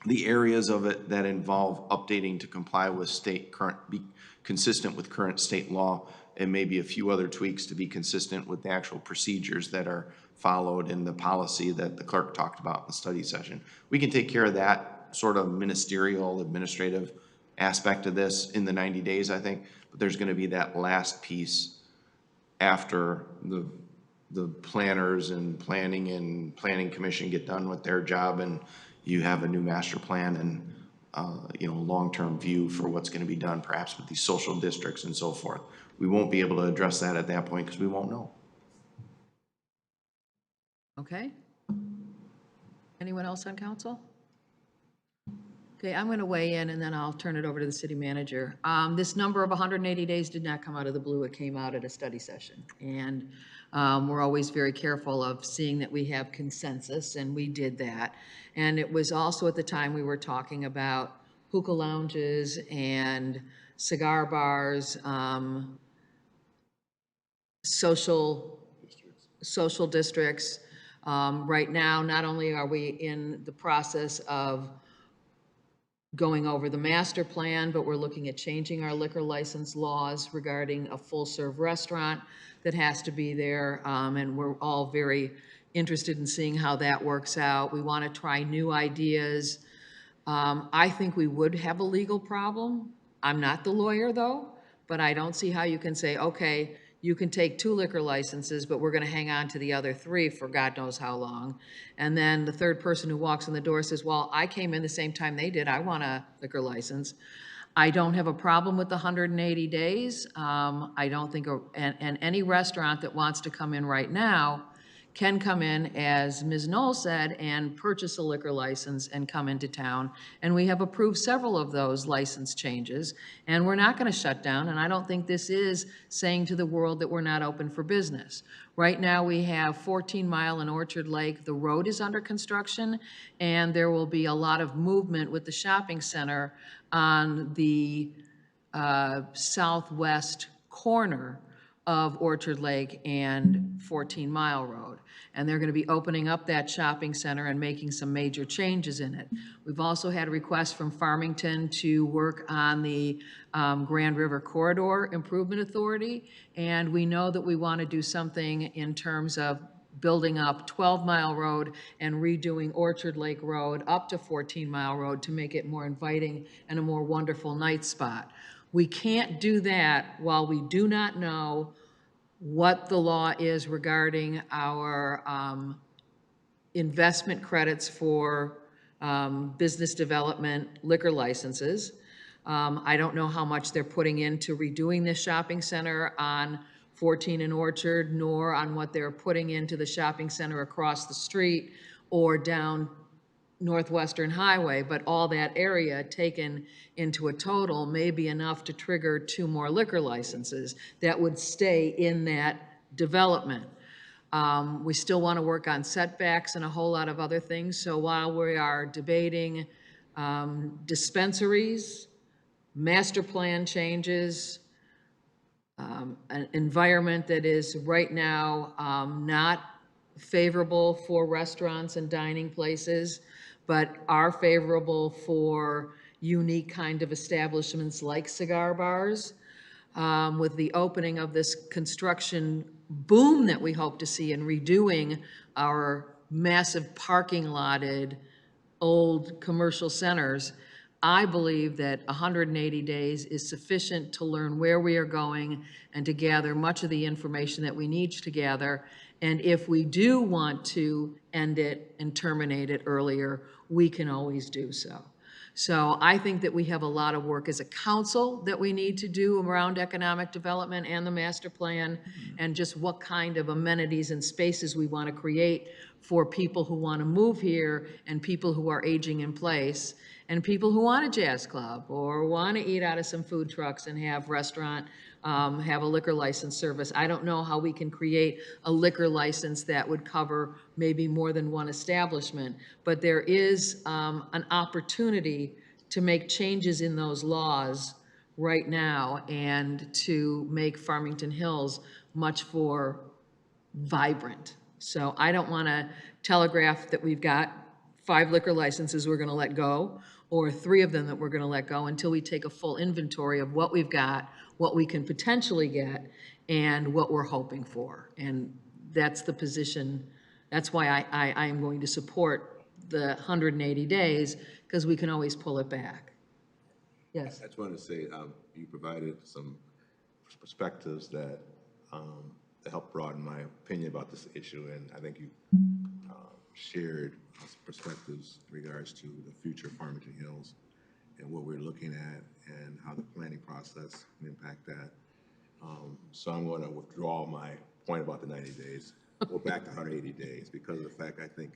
the areas of it that involve updating to comply with be consistent with current state law, and maybe a few other tweaks to be consistent with the actual procedures that are followed in the policy that the clerk talked about in the study session. We can take care of that sort of ministerial, administrative aspect of this in the 90 days, I think, but there's going to be that last piece after the planners and planning commission get done with their job and you have a new master plan and you know, long-term view for what's going to be done, perhaps with these social districts and so forth. We won't be able to address that at that point because we won't know. Okay. Anyone else on council? Okay, I'm going to weigh in and then I'll turn it over to the city manager. This number of 180 days did not come out of the blue. It came out at a study session. And we're always very careful of seeing that we have consensus, and we did that. And it was also at the time we were talking about hookah lounges and cigar bars, social districts. Right now, not only are we in the process of going over the master plan, but we're looking at changing our liquor license laws regarding a full-serve restaurant that has to be there, and we're all very interested in seeing how that works out. We want to try new ideas. I think we would have a legal problem. I'm not the lawyer, though, but I don't see how you can say, okay, you can take 2 liquor licenses, but we're going to hang on to the other 3 for God knows how long. And then the third person who walks in the door says, well, I came in the same time they did. I want a liquor license. I don't have a problem with the 180 days. I don't think, and any restaurant that wants to come in right now can come in, as Ms. Knoll said, and purchase a liquor license and come into town. And we have approved several of those license changes, and we're not going to shut down, and I don't think this is saying to the world that we're not open for business. Right now, we have 14 Mile and Orchard Lake. The road is under construction, and there will be a lot of movement with the shopping center on the southwest corner of Orchard Lake and 14 Mile Road. And they're going to be opening up that shopping center and making some major changes in it. We've also had requests from Farmington to work on the Grand River Corridor Improvement Authority, and we know that we want to do something in terms of building up 12 Mile Road and redoing Orchard Lake Road up to 14 Mile Road to make it more inviting and a more wonderful night spot. We can't do that while we do not know what the law is regarding our investment credits for business development liquor licenses. I don't know how much they're putting into redoing this shopping center on 14 and Orchard, nor on what they're putting into the shopping center across the street or down Northwestern Highway, but all that area taken into a total may be enough to trigger 2 more liquor licenses that would stay in that development. We still want to work on setbacks and a whole lot of other things, so while we are debating dispensaries, master plan changes, an environment that is right now not favorable for restaurants and dining places, but are favorable for unique kind of establishments like cigar bars. With the opening of this construction boom that we hope to see in redoing our massive parking lotted old commercial centers, I believe that 180 days is sufficient to learn where we are going and to gather much of the information that we need to gather. And if we do want to end it and terminate it earlier, we can always do so. So I think that we have a lot of work as a council that we need to do around economic development and the master plan, and just what kind of amenities and spaces we want to create for people who want to move here and people who are aging in place and people who want a jazz club or want to eat out of some food trucks and have restaurant, have a liquor license service. I don't know how we can create a liquor license that would cover maybe more than one establishment, but there is an opportunity to make changes in those laws right now and to make Farmington Hills much more vibrant. So I don't want to telegraph that we've got 5 liquor licenses we're going to let go, or 3 of them that we're going to let go, until we take a full inventory of what we've got, what we can potentially get, and what we're hoping for. And that's the position. That's why I am going to support the 180 days, because we can always pull it back. Yes. I just wanted to say, you provided some perspectives that help broaden my opinion about this issue, and I think you shared perspectives in regards to the future of Farmington Hills and what we're looking at and how the planning process can impact that. So I'm going to withdraw my point about the 90 days, go back to 180 days, because of the fact I think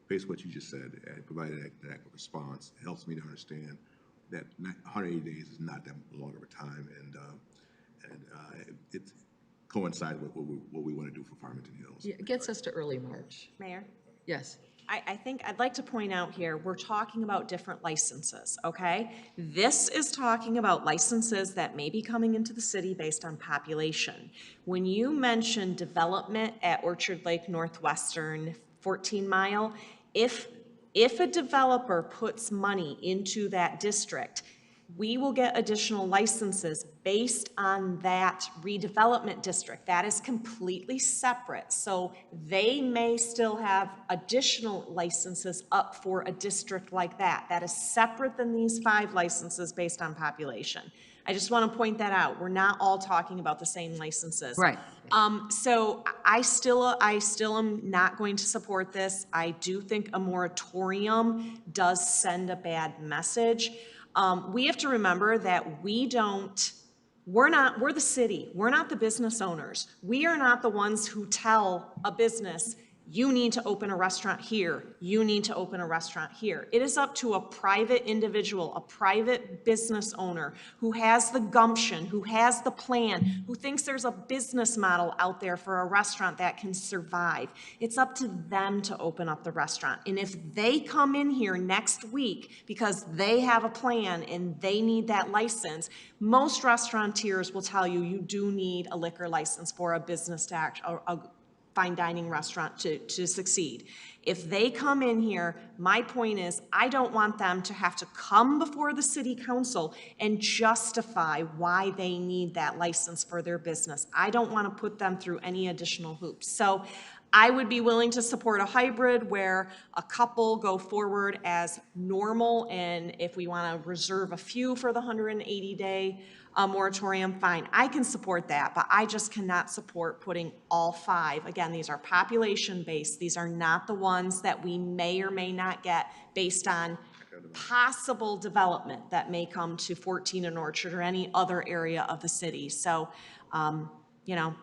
based on what you just said, it provided that response. It helps me to understand that 180 days is not that long of a time, and it coincides with what we want to do for Farmington Hills. Yeah, it gets us to early March. Mayor? Yes. I think I'd like to point out here, we're talking about different licenses, okay? This is talking about licenses that may be coming into the city based on population. When you mention development at Orchard Lake Northwestern, 14 Mile, if a developer puts money into that district, we will get additional licenses based on that redevelopment district. That is completely separate. So they may still have additional licenses up for a district like that. That is separate than these 5 licenses based on population. I just want to point that out. We're not all talking about the same licenses. Right. So I still am not going to support this. I do think a moratorium does send a bad message. We have to remember that we don't we're the city. We're not the business owners. We are not the ones who tell a business, you need to open a restaurant here. You need to open a restaurant here. It is up to a private individual, a private business owner who has the gumption, who has the plan, who thinks there's a business model out there for a restaurant that can survive. It's up to them to open up the restaurant. And if they come in here next week because they have a plan and they need that license, most restaurateurs will tell you you do need a liquor license for a business to act, a fine dining restaurant to succeed. If they come in here, my point is, I don't want them to have to come before the city council and justify why they need that license for their business. I don't want to put them through any additional hoops. So I would be willing to support a hybrid where a couple go forward as normal, and if we want to reserve a few for the 180-day moratorium, fine. I can support that, but I just cannot support putting all 5. Again, these are population-based. These are not the ones that we may or may not get based on possible development that may come to 14 and Orchard or any other area of the city. So, you know,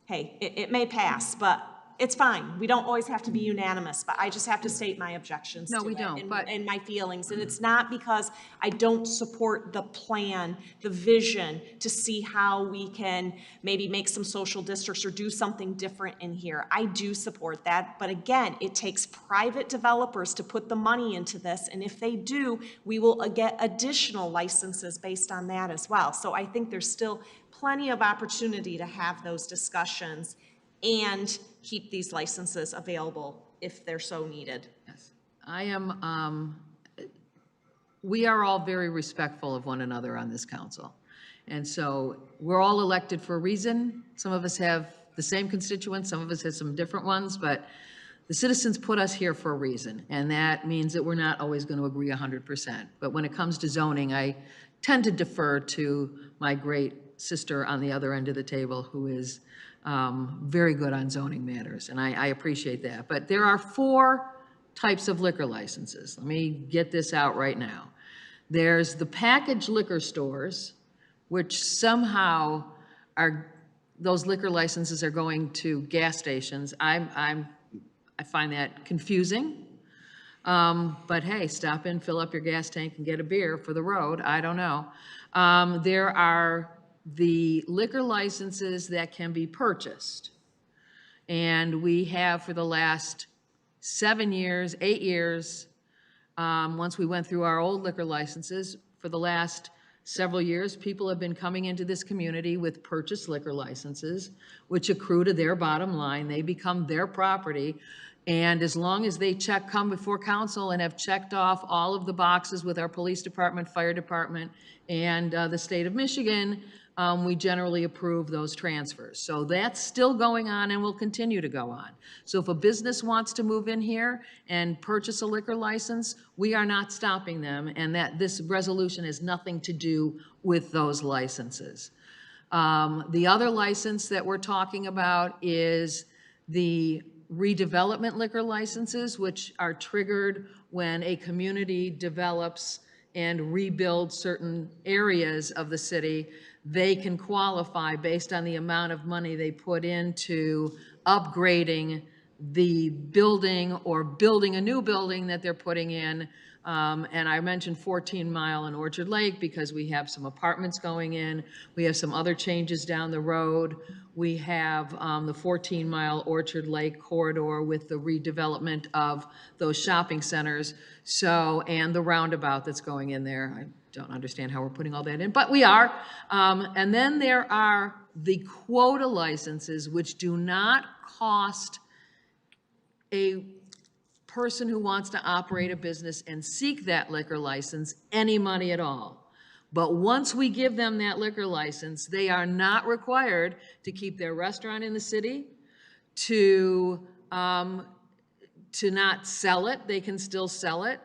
hey, it may pass, but it's fine. We don't always have to be unanimous, but I just have to state my objections to it. No, we don't, but- And my feelings. And it's not because I don't support the plan, the vision to see how we can maybe make some social districts or do something different in here. I do support that. But again, it takes private developers to put the money into this. And if they do, we will get additional licenses based on that as well. So I think there's still plenty of opportunity to have those discussions and keep these licenses available if they're so needed. Yes. I am, we are all very respectful of one another on this council. And so we're all elected for a reason. Some of us have the same constituents, some of us have some different ones, but the citizens put us here for a reason. And that means that we're not always going to agree 100%. But when it comes to zoning, I tend to defer to my great sister on the other end of the table who is very good on zoning matters, and I appreciate that. But there are 4 types of liquor licenses. Let me get this out right now. There's the packaged liquor stores, which somehow are, those liquor licenses are going to gas stations. I find that confusing. But hey, stop in, fill up your gas tank and get a beer for the road. I don't know. There are the liquor licenses that can be purchased. And we have for the last 7 years, 8 years, once we went through our old liquor licenses, for the last several years, people have been coming into this community with purchased liquor licenses, which accrue to their bottom line. They become their property. And as long as they come before council and have checked off all of the boxes with our police department, fire department, and the state of Michigan, we generally approve those transfers. So that's still going on and will continue to go on. So if a business wants to move in here and purchase a liquor license, we are not stopping them, and that this resolution has nothing to do with those licenses. The other license that we're talking about is the redevelopment liquor licenses, which are triggered when a community develops and rebuilds certain areas of the city. They can qualify based on the amount of money they put into upgrading the building or building a new building that they're putting in. And I mentioned 14 Mile and Orchard Lake because we have some apartments going in. We have some other changes down the road. We have the 14 Mile Orchard Lake corridor with the redevelopment of those shopping centers. So, and the roundabout that's going in there. I don't understand how we're putting all that in, but we are. And then there are the quota licenses, which do not cost a person who wants to operate a business and seek that liquor license any money at all. But once we give them that liquor license, they are not required to keep their restaurant in the city, to not sell it. They can still sell it.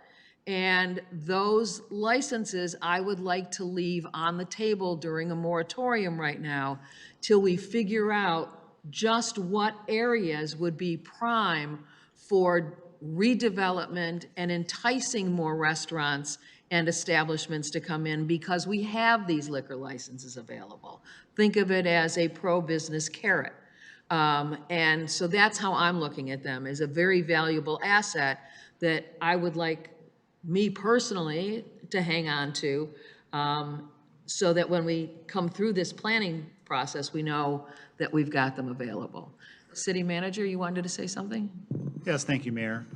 And those licenses I would like to leave on the table during a moratorium right now till we figure out just what areas would be prime for redevelopment and enticing more restaurants and establishments to come in because we have these liquor licenses available. Think of it as a pro-business carrot. And so that's how I'm looking at them, as a very valuable asset that I would like, me personally, to hang on to, so that when we come through this planning process, we know that we've got them available. City Manager, you wanted to say something? Yes, thank you, Mayor.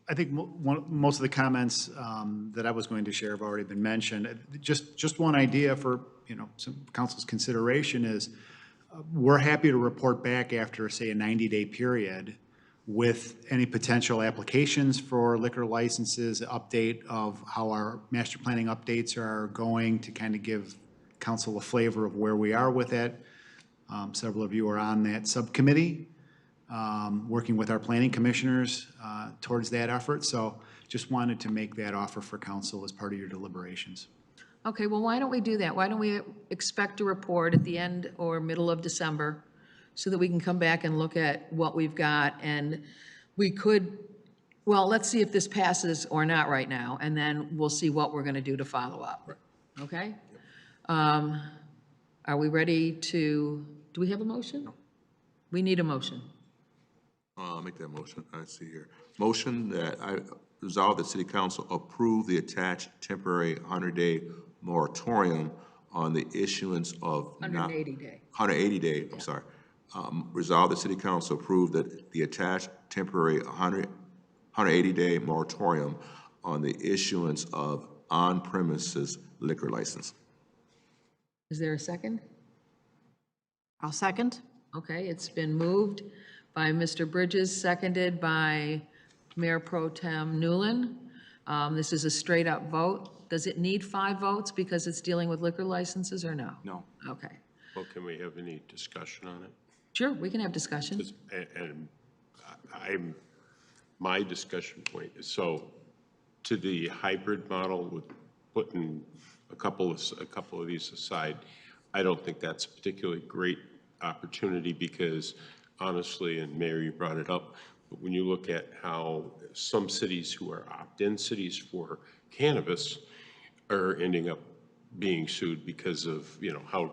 I think most of the comments that I was going to share have already been mentioned. Just one idea for, some council's consideration is, we're happy to report back after, say, a 90-day period with any potential applications for liquor licenses, update of how our master planning updates are going, to kind of give council a flavor of where we are with that. Several of you are on that subcommittee, working with our planning commissioners towards that effort. So just wanted to make that offer for council as part of your deliberations. Okay, well, why don't we do that? Why don't we expect a report at the end or middle of December so that we can come back and look at what we've got, and we could, well, let's see if this passes or not right now, and then we'll see what we're going to do to follow up. Okay? Are we ready to, do we have a motion? We need a motion. I'll make that motion. I see here. Motion that I resolve that City Council approve the attached temporary 100-day moratorium on the issuance of 180-day. 180-day, I'm sorry. Resolve the City Council approve that the attached temporary 180-day moratorium on the issuance of on-premises liquor license. Is there a second? I'll second. Okay, it's been moved by Mr. Bridges, seconded by Mayor Pro Tem Newland. This is a straight-up vote. Does it need 5 votes because it's dealing with liquor licenses, or no? No. Okay. Well, can we have any discussion on it? Sure, we can have discussion. And my discussion point is, so to the hybrid model with putting a couple of these aside, I don't think that's a particularly great opportunity because honestly, and Mayor, you brought it up, but when you look at how some cities who are opt-in cities for cannabis are ending up being sued because of, how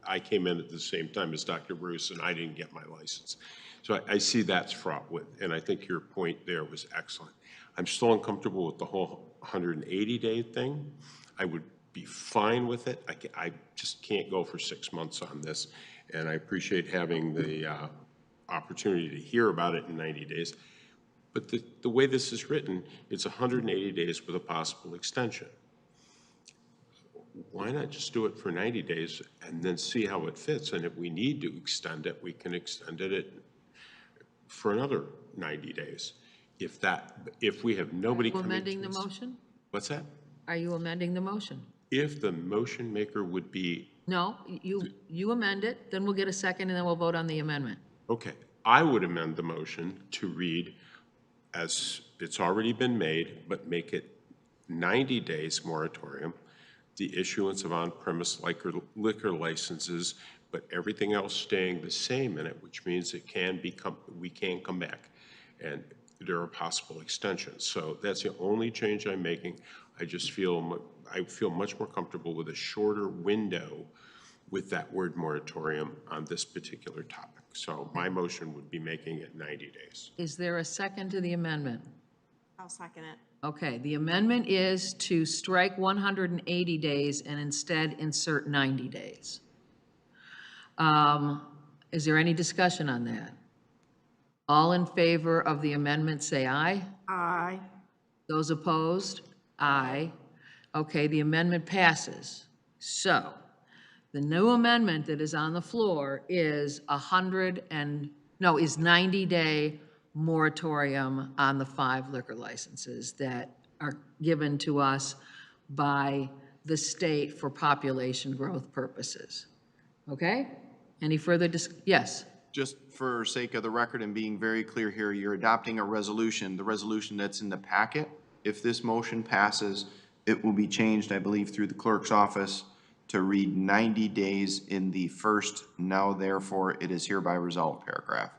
I came in at the same time as Dr. Bruce and I didn't get my license. So I see that's fraught with, and I think your point there was excellent. I'm still uncomfortable with the whole 180-day thing. I would be fine with it. I just can't go for 6 months on this, and I appreciate having the opportunity to hear about it in 90 days. But the way this is written, it's 180 days with a possible extension. Why not just do it for 90 days and then see how it fits? And if we need to extend it, we can extend it for another 90 days. If we have nobody coming to us. Amending the motion? What's that? Are you amending the motion? If the motion maker would be, No, you amend it, then we'll get a second, and then we'll vote on the amendment. okay, I would amend the motion to read as it's already been made, but make it 90 days moratorium, the issuance of on-premise liquor licenses, but everything else staying the same in it, which means we can come back, and there are possible extensions. So that's the only change I'm making. I just feel much more comfortable with a shorter window with that word moratorium on this particular topic. So my motion would be making it 90 days. Is there a second to the amendment? I'll second it. Okay, the amendment is to strike 180 days and instead insert 90 days. Is there any discussion on that? All in favor of the amendment, say aye. Aye. Those opposed? Aye. Okay, the amendment passes. So, the new amendment that is on the floor is 90-day moratorium on the 5 liquor licenses that are given to us by the state for population growth purposes. Okay? Any further yes? Just for sake of the record and being very clear here, you're adopting a resolution, the resolution that's in the packet. If this motion passes, it will be changed, I believe, through the clerk's office to read 90 days in the first, now therefore it is hereby resolved paragraph.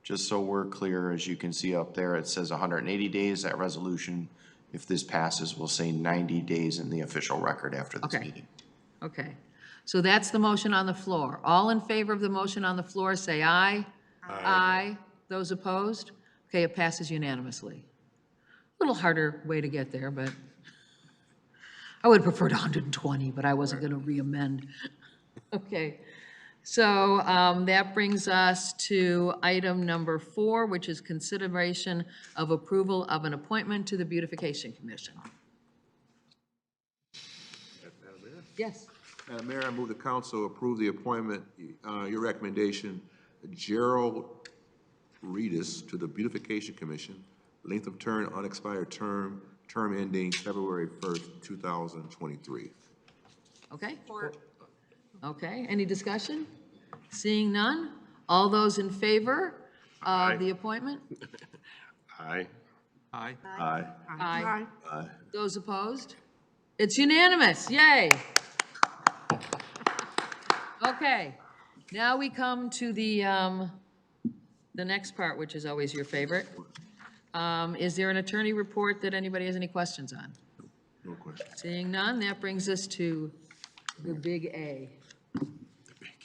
Just so we're clear, as you can see up there, it says 180 days. That resolution If this passes, we'll say 90 days in the official record after this Okay. meeting. Okay. So that's the motion on the floor. All in favor of the motion on the floor, say aye. Aye. Those opposed? Okay, it passes unanimously. A little harder way to get there, but I would have preferred 120, but I wasn't going to re-amend. Okay. So that brings us to item number 4, which is consideration of approval of an appointment to the Beautification Commission. Yes. Madam Mayor, I move the council approve the appointment, your recommendation, Gerald Reedus to the Beautification Commission, length of term, unexpired term, term ending February 1st, 2023. Okay. Okay, any discussion? Seeing none? All those in favor of the appointment? Aye. Aye. Aye. Aye. Aye. Those opposed? It's unanimous, yay. Okay, now we come to the next part, which is always your favorite. Is there an attorney report that anybody has any questions on? No question. Seeing none, that brings us to the big A.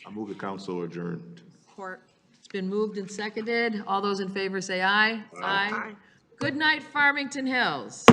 I move the council adjourned. Support. It's been moved and seconded. All those in favor say aye. Aye. Good night, Farmington Hills.